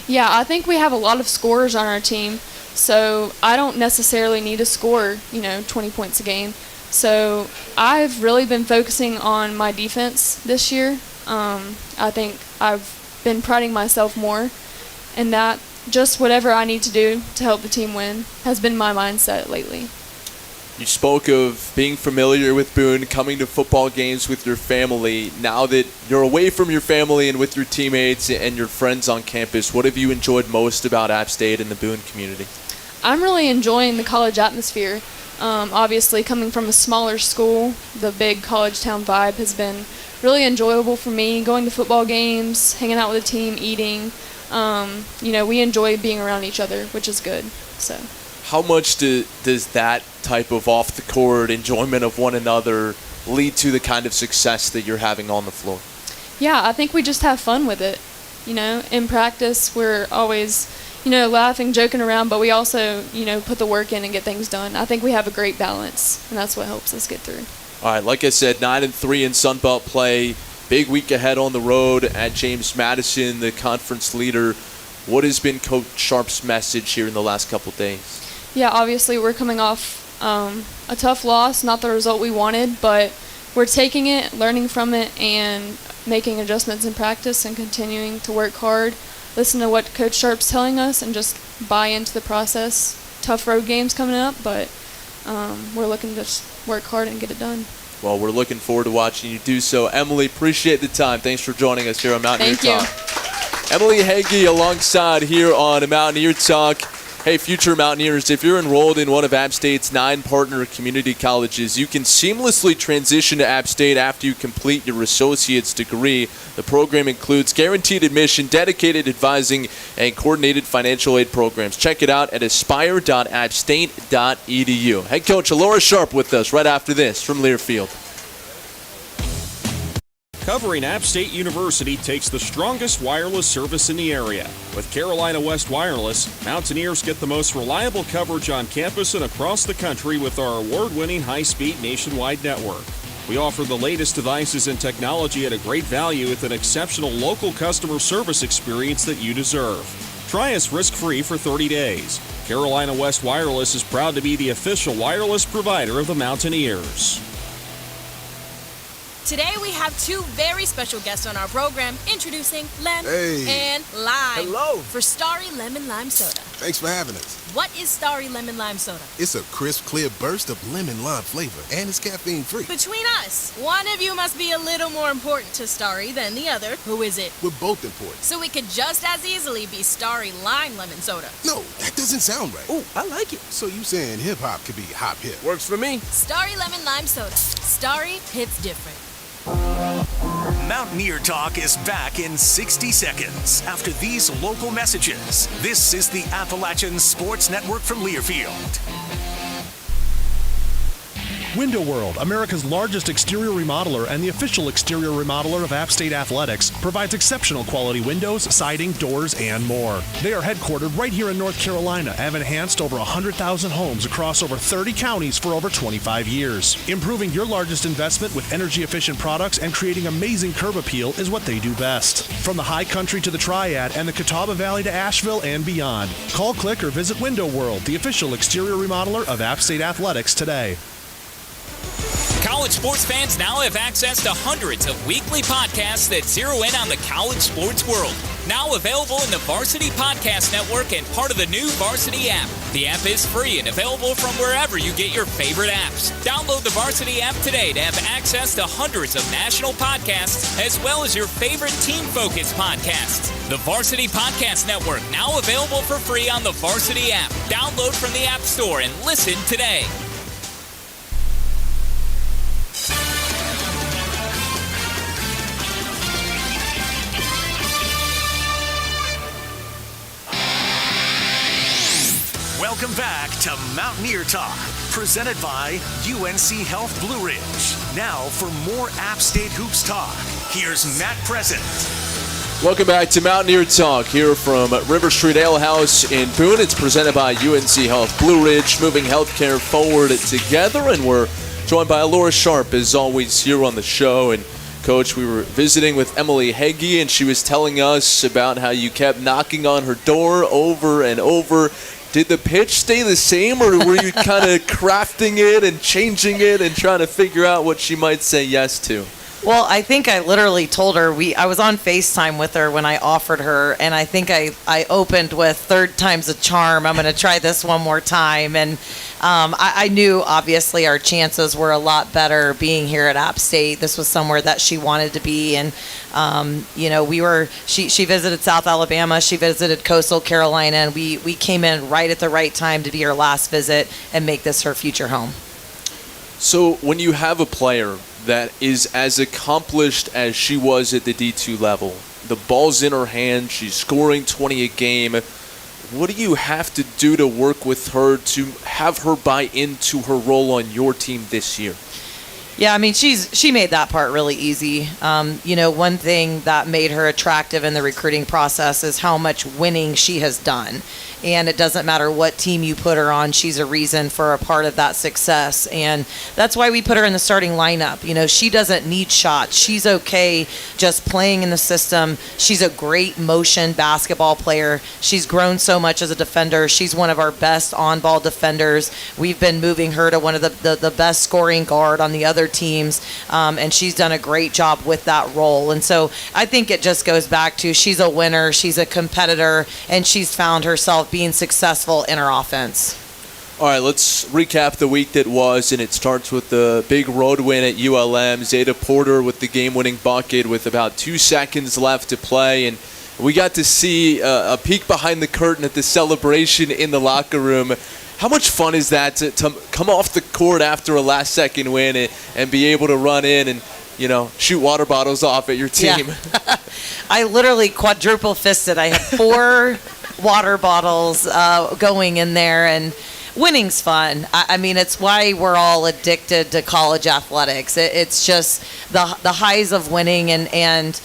Yeah, I think we have a lot of scorers on our team, so I don't necessarily need to score, 20 points a game. So I've really been focusing on my defense this year. I think I've been priding myself more, and that just whatever I need to do to help the team win has been my mindset lately. You spoke of being familiar with Boone, coming to football games with your family. Now that you're away from your family and with your teammates and your friends on campus, what have you enjoyed most about App State and the Boone community? I'm really enjoying the college atmosphere. Obviously, coming from a smaller school, the big college town vibe has been really enjoyable for me. Going to football games, hanging out with the team, eating. We enjoy being around each other, which is good. So, how much does that type of off-the-court enjoyment of one another lead to the kind of success that you're having on the floor? Yeah, I think we just have fun with it. In practice, we're always laughing, joking around, but we also, put the work in and get things done. I think we have a great balance, and that's what helps us get through. All right, like I said, 9-3 in Sun Belt play. Big week ahead on the road at James Madison, the conference leader. What has been Coach Sharp's message here in the last couple days? Yeah, obviously we're coming off a tough loss, not the result we wanted, but we're taking it, learning from it, and making adjustments in practice and continuing to work hard. Listen to what Coach Sharp's telling us and just buy into the process. Tough road games coming up, but we're looking to just work hard and get it done. Well, we're looking forward to watching you do so. Emily, appreciate the time. Thanks for joining us here on Mountaineer Talk. Emily Hege alongside here on Mountaineer Talk. Hey, future Mountaineers, if you're enrolled in one of App State's 9 partner community colleges, you can seamlessly transition to App State after you complete your associate's degree. The program includes guaranteed admission, dedicated advising, and coordinated financial aid programs. Check it out at aspire.appstate.edu. Head coach Alaura Sharp with us right after this from Learfield. Covering App State University takes the strongest wireless service in the area. With Carolina West Wireless, Mountaineers get the most reliable coverage on campus and across the country with our award-winning high-speed nationwide network. We offer the latest devices and technology at a great value with an exceptional local customer service experience that you deserve. Try us risk-free for 30 days. Carolina West Wireless is proud to be the official wireless provider of the Mountaineers. Today we have 2 very special guests on our program, introducing Lem and Lime. Hello. For Starry Lemon Lime Soda. Thanks for having us. What is Starry Lemon Lime Soda? It's a crisp, clear burst of lemon lime flavor, and it's caffeine-free. Between us, one of you must be a little more important to Starry than the other. Who is it? We're both important. So it could just as easily be Starry Lime Lemon Soda. No, that doesn't sound right. Oh, I like it. So you saying hip-hop could be hop-hip? Works for me. Starry Lemon Lime Soda. Starry hits different. Mountaineer Talk is back in 60 seconds after these local messages. This is the Appalachian Sports Network from Learfield. Window World, America's largest exterior remodeler and the official exterior remodeler of App State Athletics, provides exceptional quality windows, siding, doors, and more. They are headquartered right here in North Carolina and have enhanced over 100,000 homes across over 30 counties for over 25 years. Improving your largest investment with energy-efficient products and creating amazing curb appeal is what they do best. From the high country to the Triad and the Catawba Valley to Asheville and beyond. Call, click, or visit Window World, the official exterior remodeler of App State Athletics today. College sports fans now have access to hundreds of weekly podcasts that zero in on the college sports world. Now available in the Varsity Podcast Network and part of the new Varsity app. The app is free and available from wherever you get your favorite apps. Download the Varsity app today to have access to hundreds of national podcasts as well as your favorite team-focused podcasts. The Varsity Podcast Network now available for free on the Varsity app. Download from the App Store and listen today. Welcome back to Mountaineer Talk, presented by UNC Health Blue Ridge. Now for more App State Hoops talk, here's Matt Present. Welcome back to Mountaineer Talk here from River Street Ale House in Boone. It's presented by UNC Health Blue Ridge, moving healthcare forward together. And we're joined by Alaura Sharp, as always, here on the show. And Coach, we were visiting with Emily Hege, and she was telling us about how you kept knocking on her door over and over. Did the pitch stay the same, or were you kind of crafting it and changing it and trying to figure out what she might say yes to? Well, I think I literally told her, I was on FaceTime with her when I offered her, and I think I opened with third time's a charm. I'm going to try this one more time. And I knew, obviously, our chances were a lot better being here at App State. This was somewhere that she wanted to be. And, she visited South Alabama. She visited Coastal Carolina. And we came in right at the right time to be her last visit and make this her future home. So when you have a player that is as accomplished as she was at the D2 level, the ball's in her hand, she's scoring 20 a game, what do you have to do to work with her to have her buy into her role on your team this year? Yeah, I mean, she made that part really easy. One thing that made her attractive in the recruiting process is how much winning she has done. And it doesn't matter what team you put her on, she's a reason for a part of that success. And that's why we put her in the starting lineup. She doesn't need shots. She's okay just playing in the system. She's a great motion basketball player. She's grown so much as a defender. She's one of our best on-ball defenders. We've been moving her to one of the best scoring guard on the other teams, and she's done a great job with that role. And so I think it just goes back to she's a winner, she's a competitor, and she's found herself being successful in her offense. All right, let's recap the week that was, and it starts with the big road win at ULM. Zeta Porter with the game-winning bucket with about 2 seconds left to play, and We got to see a peek behind the curtain at the celebration in the locker room. How much fun is that to come off the court after a last-second win and be able to run in and, shoot water bottles off at your team? Yeah. I literally quadruple fisted. I had 4 water bottles going in there, and winning's fun. I mean, it's why we're all addicted to college athletics. It's just the highs of winning, and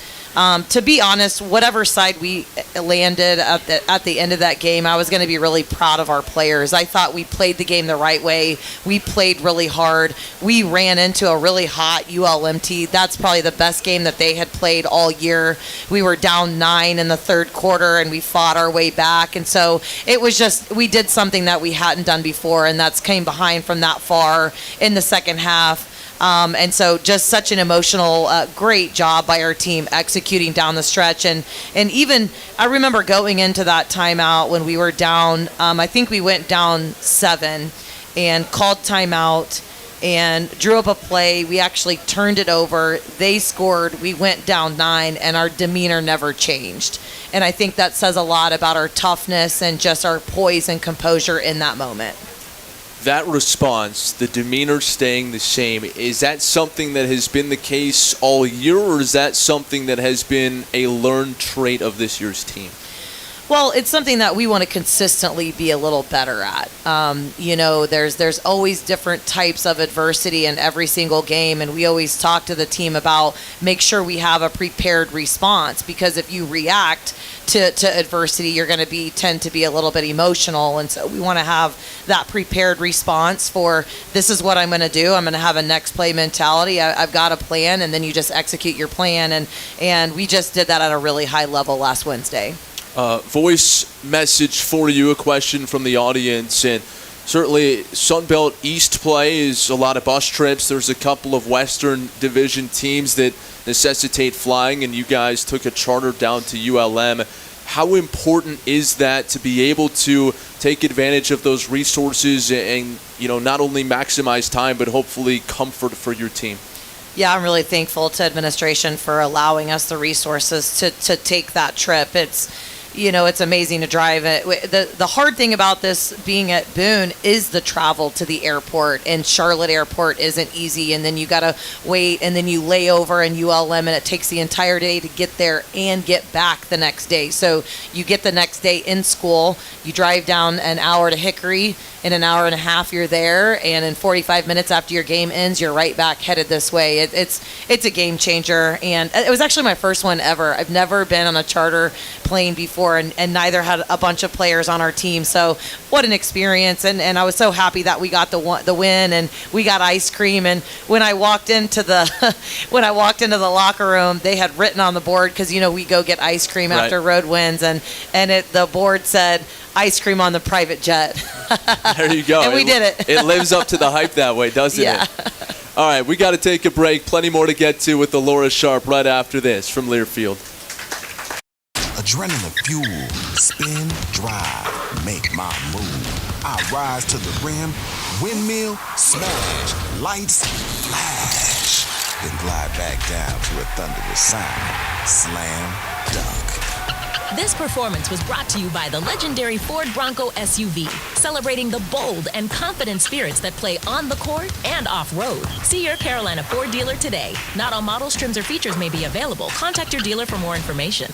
to be honest, whatever side we landed at the end of that game, I was going to be really proud of our players. I thought we played the game the right way. We played really hard. We ran into a really hot ULMT. That's probably the best game that they had played all year. We were down 9 in the third quarter, and we fought our way back. And so it was just, we did something that we hadn't done before, and that's came behind from that far in the second half. And so just such an emotional, great job by our team executing down the stretch. And even I remember going into that timeout when we were down, I think we went down 7 and called timeout and drew up a play. We actually turned it over. They scored. We went down 9, and our demeanor never changed. And I think that says a lot about our toughness and just our poise and composure in that moment. That response, the demeanor staying the same, is that something that has been the case all year, or is that something that has been a learned trait of this year's team? Well, it's something that we want to consistently be a little better at. There's always different types of adversity in every single game, and we always talk to the team about make sure we have a prepared response, because if you react to adversity, you're going to tend to be a little bit emotional, and so we want to have that prepared response for this is what I'm going to do. I'm going to have a next play mentality. I've got a plan, and then you just execute your plan, and we just did that at a really high level last Wednesday. Voice message for you, a question from the audience, and certainly Sunbelt East play is a lot of bus trips. There's a couple of Western Division teams that necessitate flying, and you guys took a charter down to ULM. How important is that to be able to take advantage of those resources and not only maximize time but hopefully comfort for your team? Yeah, I'm really thankful to administration for allowing us the resources to take that trip. It's amazing to drive it. The hard thing about this being at Boone is the travel to the airport, and Charlotte Airport isn't easy, and then you got to wait, and then you lay over in ULM, and it takes the entire day to get there and get back the next day. So you get the next day in school, you drive down an hour to Hickory, in an hour and a half you're there, and in 45 minutes after your game ends, you're right back headed this way. It's a game changer, and it was actually my first one ever. I've never been on a charter plane before, and neither had a bunch of players on our team. So what an experience, and I was so happy that we got the win, and we got ice cream. And when I walked into the locker room, they had written on the board, because we go get ice cream after road wins, and the board said ice cream on the private jet. There you go. And we did it. It lives up to the hype that way, doesn't it? All right, we got to take a break. Plenty more to get to with Alaura Sharp right after this from Learfield. Adrenaline fuel, spin, drive, make my move. I rise to the rim, windmill, smash, lights, flash. Then glide back down to a thunderous sound, slam, dunk. This performance was brought to you by the legendary Ford Bronco SUV, celebrating the bold and confident spirits that play on the court and off-road. See your Carolina Ford dealer today. Not all models, trims, or features may be available. Contact your dealer for more information.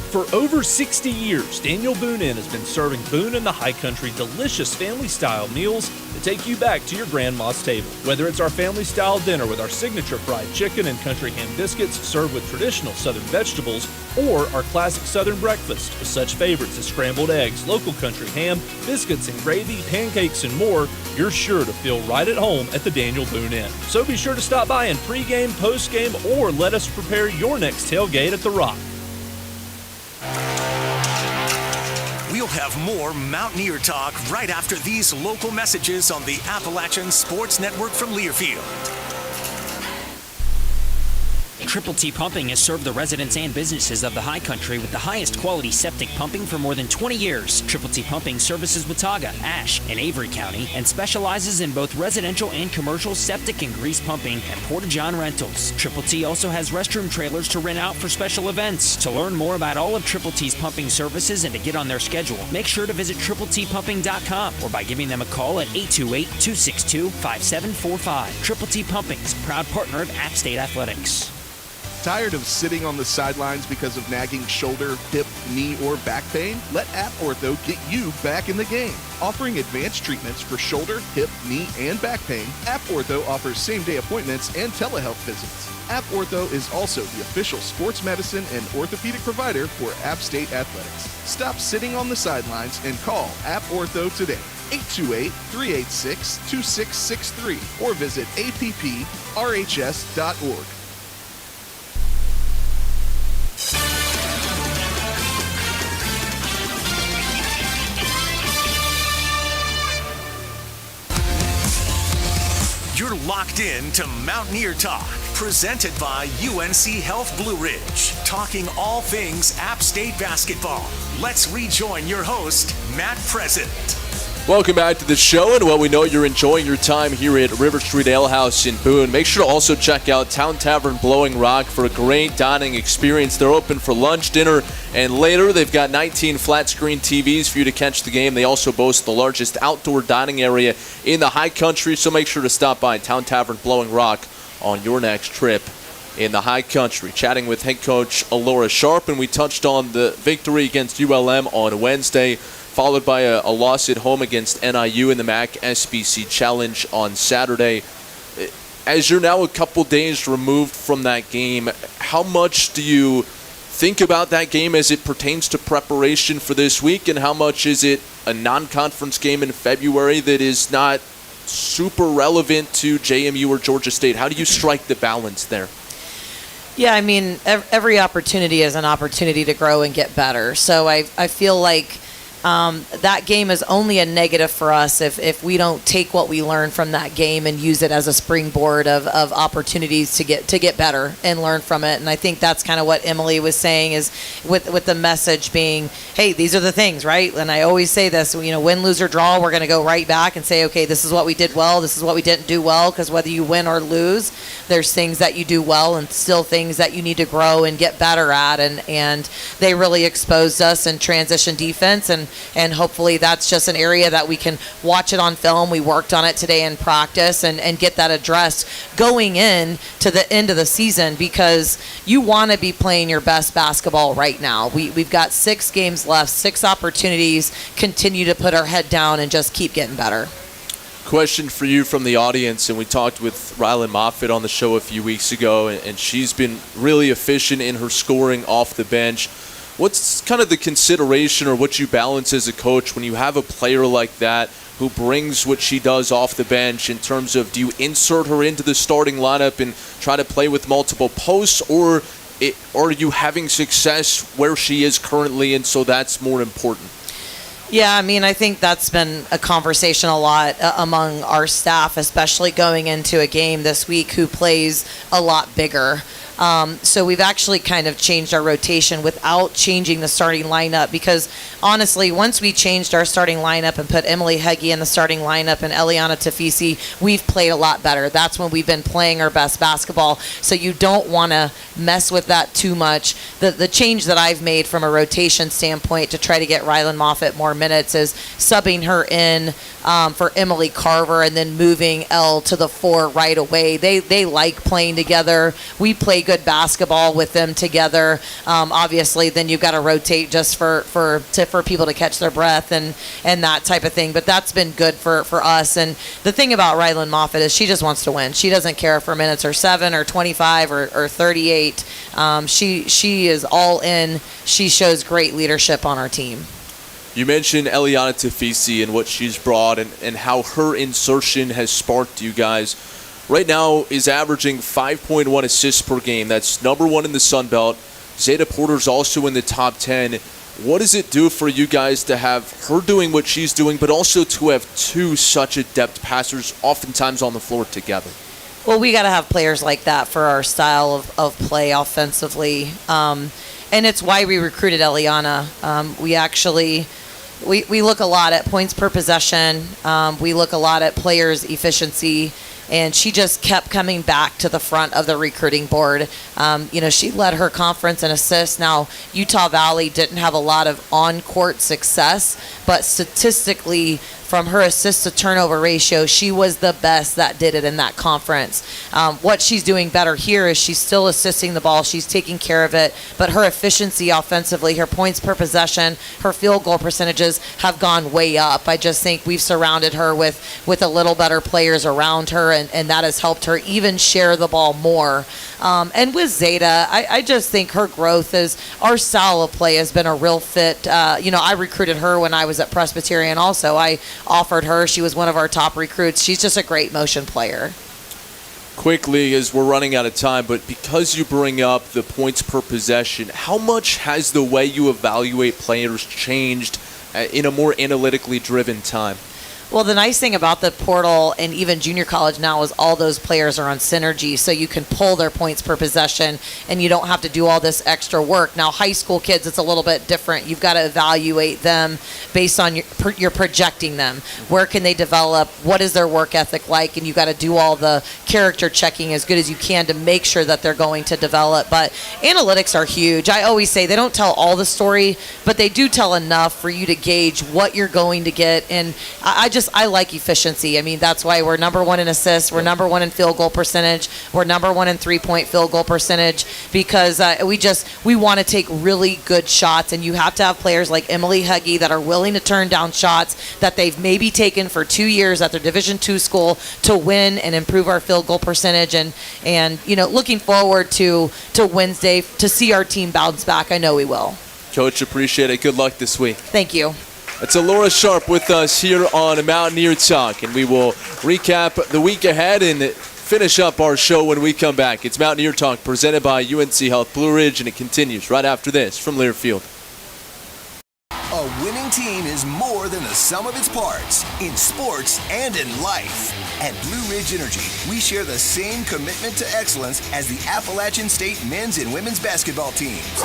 For over 60 years, Daniel Boone Inn has been serving Boone and the High Country delicious family-style meals that take you back to your grandma's table. Whether it's our family-style dinner with our signature fried chicken and country ham biscuits served with traditional Southern vegetables, or our classic Southern breakfast with such favorites as scrambled eggs, local country ham, biscuits and gravy, pancakes, and more, you're sure to feel right at home at the Daniel Boone Inn. So be sure to stop by in pregame, postgame, or let us prepare your next tailgate at the Rock. We'll have more Mountaineer talk right after these local messages on the Appalachian Sports Network from Learfield. Triple T Pumping has served the residents and businesses of the High Country with the highest quality septic pumping for more than 20 years. Triple T Pumping services Watauga, Ashe, and Avery County and specializes in both residential and commercial septic and grease pumping and porta-john rentals. Triple T also has restroom trailers to rent out for special events. To learn more about all of Triple T's pumping services and to get on their schedule, make sure to visit TripleTpumping.com or by giving them a call at 828-262-5745. Triple T Pumping's proud partner of App State Athletics. Tired of sitting on the sidelines because of nagging shoulder, hip, knee, or back pain? Let App Ortho get you back in the game. Offering advanced treatments for shoulder, hip, knee, and back pain, App Ortho offers same-day appointments and telehealth visits. App Ortho is also the official sports medicine and orthopedic provider for App State Athletics. Stop sitting on the sidelines and call App Ortho today. 828-386-2663 or visit apprhs.org. You're locked in to Mountaineer Talk, presented by UNC Health Blue Ridge, talking all things App State basketball. Let's rejoin your host, Matt Present. Welcome back to the show, and well, we know you're enjoying your time here at River Street Ale House in Boone. Make sure to also check out Town Tavern Blowing Rock for a great dining experience. They're open for lunch, dinner, and later. They've got 19 flat-screen TVs for you to catch the game. They also boast the largest outdoor dining area in the High Country, so make sure to stop by Town Tavern Blowing Rock on your next trip in the High Country. Chatting with head coach Alaura Sharp, and we touched on the victory against ULM on Wednesday, followed by a loss at home against NIU in the MAC SBC Challenge on Saturday. As you're now a couple days removed from that game, how much do you think about that game as it pertains to preparation for this week, and how much is it a non-conference game in February that is not super relevant to JMU or Georgia State? How do you strike the balance there? Yeah, I mean, every opportunity is an opportunity to grow and get better. So I feel like that game is only a negative for us if we don't take what we learn from that game and use it as a springboard of opportunities to get better and learn from it. And I think that's kind of what Emily was saying, is with the message being, hey, these are the things, right? And I always say this, win, lose, or draw, we're going to go right back and say, okay, this is what we did well, this is what we didn't do well, because whether you win or lose, there's things that you do well and still things that you need to grow and get better at. And they really exposed us in transition defense, and hopefully that's just an area that we can watch it on film. We worked on it today in practice and get that addressed going in to the end of the season, because you want to be playing your best basketball right now. We've got 6 games left, 6 opportunities, continue to put our head down and just keep getting better. Question for you from the audience, and we talked with Rylan Moffitt on the show a few weeks ago, and she's been really efficient in her scoring off the bench. What's kind of the consideration or what you balance as a coach when you have a player like that who brings what she does off the bench, in terms of, do you insert her into the starting lineup and try to play with multiple posts, or are you having success where she is currently, and so that's more important? Yeah, I mean, I think that's been a conversation a lot among our staff, especially going into a game this week, who plays a lot bigger. So we've actually kind of changed our rotation without changing the starting lineup, because honestly, once we changed our starting lineup and put Emily Hege in the starting lineup and Eliana Tafisi, we've played a lot better. That's when we've been playing our best basketball. So you don't want to mess with that too much. The change that I've made from a rotation standpoint to try to get Rylan Moffitt more minutes is subbing her in for Emily Carver and then moving Elle to the 4 right away. They like playing together. We play good basketball with them together. Obviously, then you've got to rotate just for people to catch their breath and that type of thing. But that's been good for us. And the thing about Rylan Moffitt is she just wants to win. She doesn't care if her minutes are 7 or 25 or 38. She is all in. She shows great leadership on our team. You mentioned Eliana Tafisi and what she's brought and how her insertion has sparked you guys. Right now is averaging 5.1 assists per game. That's number 1 in the Sun Belt. Zeta Porter's also in the top 10. What does it do for you guys to have her doing what she's doing, but also to have 2 such adept passers oftentimes on the floor together? Well, we got to have players like that for our style of play offensively. And it's why we recruited Eliana. We look a lot at points per possession. We look a lot at players' efficiency. And she just kept coming back to the front of the recruiting board. She led her conference in assists. Now, Utah Valley didn't have a lot of on-court success, but statistically, from her assist to turnover ratio, she was the best that did it in that conference. What she's doing better here is she's still assisting the ball. She's taking care of it, but her efficiency offensively, her points per possession, her field goal percentages have gone way up. I just think we've surrounded her with a little better players around her, and that has helped her even share the ball more. And with Zeta, I just think her growth our style of play has been a real fit. I recruited her when I was at Presbyterian also. I offered her. She was one of our top recruits. She's just a great motion player. Quickly, as we're running out of time, but because you bring up the points per possession, how much has the way you evaluate players changed in a more analytically driven time? Well, the nice thing about the portal and even junior college now is all those players are on synergy, so you can pull their points per possession and you don't have to do all this extra work. Now, high school kids, it's a little bit different. You've got to evaluate them based on you're projecting them. Where can they develop? What is their work ethic like? And you've got to do all the character checking as good as you can to make sure that they're going to develop. But analytics are huge. I always say they don't tell all the story, but they do tell enough for you to gauge what you're going to get. And I like efficiency. I mean, that's why we're number one in assists. We're number one in field goal percentage. We're number one in three-point field goal percentage because we want to take really good shots, and you have to have players like Emily Hege that are willing to turn down shots that they've maybe taken for 2 years at their Division II school to win and improve our field goal percentage. And looking forward to Wednesday to see our team bounce back. I know we will. Coach, appreciate it. Good luck this week. Thank you. It's Alaura Sharp with us here on Mountaineer Talk, and we will recap the week ahead and finish up our show when we come back. It's Mountaineer Talk presented by UNC Health Blue Ridge, and it continues right after this from Learfield. A winning team is more than the sum of its parts in sports and in life. At Blue Ridge Energy, we share the same commitment to excellence as the Appalachian State men's and women's basketball teams.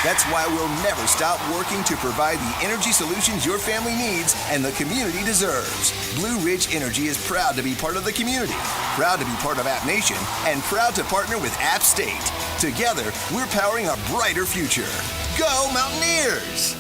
That's why we'll never stop working to provide the energy solutions your family needs and the community deserves. Blue Ridge Energy is proud to be part of the community, proud to be part of App Nation, and proud to partner with App State. Together, we're powering a brighter future. Go Mountaineers!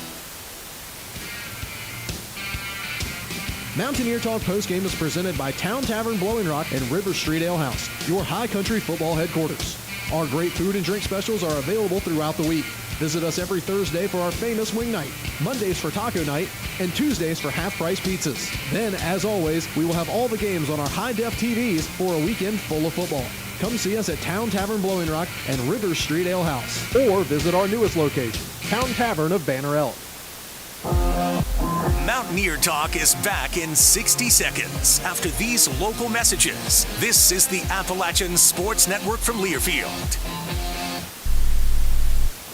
Mountaineer Talk postgame is presented by Town Tavern Blowing Rock and River Street Ale House, your high country football headquarters. Our great food and drink specials are available throughout the week. Visit us every Thursday for our famous wing night, Mondays for taco night, and Tuesdays for half-price pizzas. Then, as always, we will have all the games on our high-def TVs for a weekend full of football. Come see us at Town Tavern Blowing Rock and River Street Ale House, or visit our newest location, Town Tavern of Banner Elk. Mountaineer Talk is back in 60 seconds after these local messages. This is the Appalachian Sports Network from Learfield.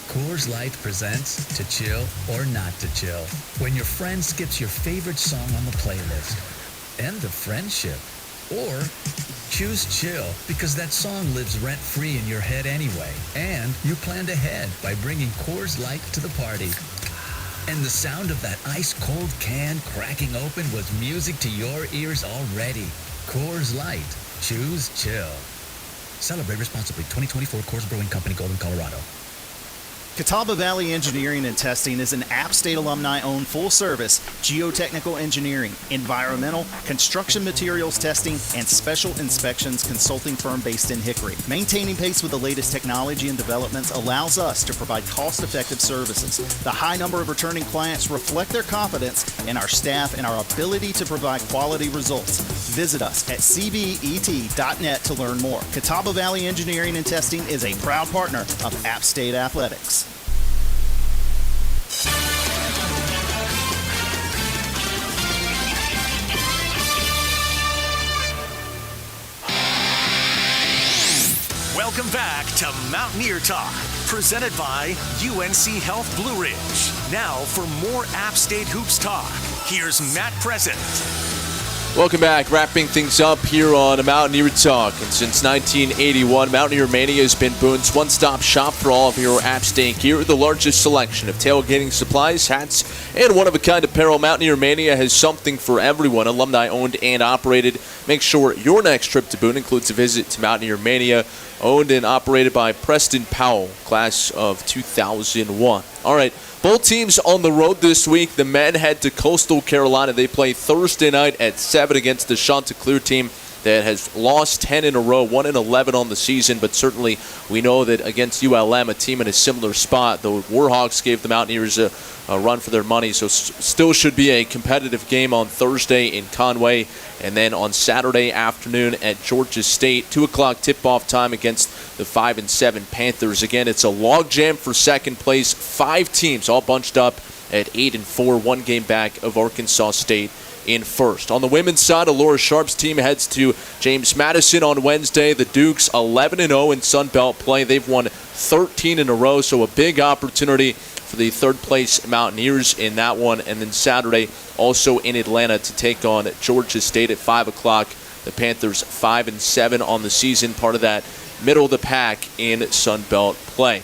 Coors Light presents To Chill or Not to Chill. When your friend skips your favorite song on the playlist. End of friendship. Or choose chill because that song lives rent-free in your head anyway. And you planned ahead by bringing Coors Light to the party. And the sound of that ice-cold can cracking open was music to your ears already. Coors Light. Choose chill. Celebrate responsibly. 2024 Coors Brewing Company, Golden, Colorado. Catawba Valley Engineering and Testing is an App State alumni-owned full-service geotechnical engineering, environmental, construction materials testing, and special inspections consulting firm based in Hickory. Maintaining pace with the latest technology and developments allows us to provide cost-effective services. The high number of returning clients reflect their confidence in our staff and our ability to provide quality results. Visit us at cvet.net to learn more. Catawba Valley Engineering and Testing is a proud partner of App State Athletics. Welcome back to Mountaineer Talk, presented by UNC Health Blue Ridge. Now for more App State Hoops talk, here's Matt Present. Welcome back. Wrapping things up here on Mountaineer Talk. And since 1981, Mountaineer Mania has been Boone's one-stop shop for all of your App State gear. The largest selection of tailgating supplies, hats, and one-of-a-kind apparel. Mountaineer Mania has something for everyone. Alumni-owned and operated. Make sure your next trip to Boone includes a visit to Mountaineer Mania, owned and operated by Preston Powell, class of 2001. All right. Both teams on the road this week. The men head to Coastal Carolina. They play Thursday night at 7 against the Chanticleer team that has lost 10 in a row, 1-11 on the season. But certainly we know that against ULM, a team in a similar spot, the Warhawks gave the Mountaineers a run for their money. So still should be a competitive game on Thursday in Conway. And then on Saturday afternoon at Georgia State, 2 o'clock tip-off time against the 5-7 Panthers. Again, it's a logjam for second place. 5 teams all bunched up at 8-4, 1 game back of Arkansas State in first. On the women's side, Alaura Sharp's team heads to James Madison on Wednesday. The Dukes 11-0 in Sun Belt play. They've won 13 in a row, so a big opportunity for the third-place Mountaineers in that one. And then Saturday, also in Atlanta, to take on Georgia State at 5 o'clock. The Panthers 5-7 on the season, part of that middle of the pack in Sun Belt play.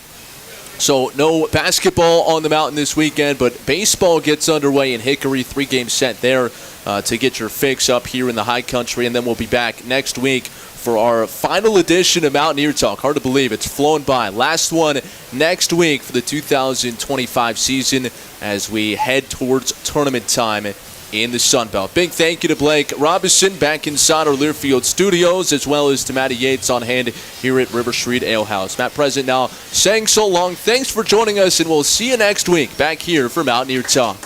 So no basketball on the mountain this weekend, but baseball gets underway in Hickory. 3-game set there to get your fix up here in the high country. And then we'll be back next week for our final edition of Mountaineer Talk. Hard to believe it's flown by. Last one next week for the 2025 season as we head towards tournament time in the Sun Belt. Big thank you to Blake Robinson back inside our Learfield studios, as well as to Matty Yates on hand here at River Street Ale House. Matt Present now saying so long. Thanks for joining us, and we'll see you next week back here for Mountaineer Talk.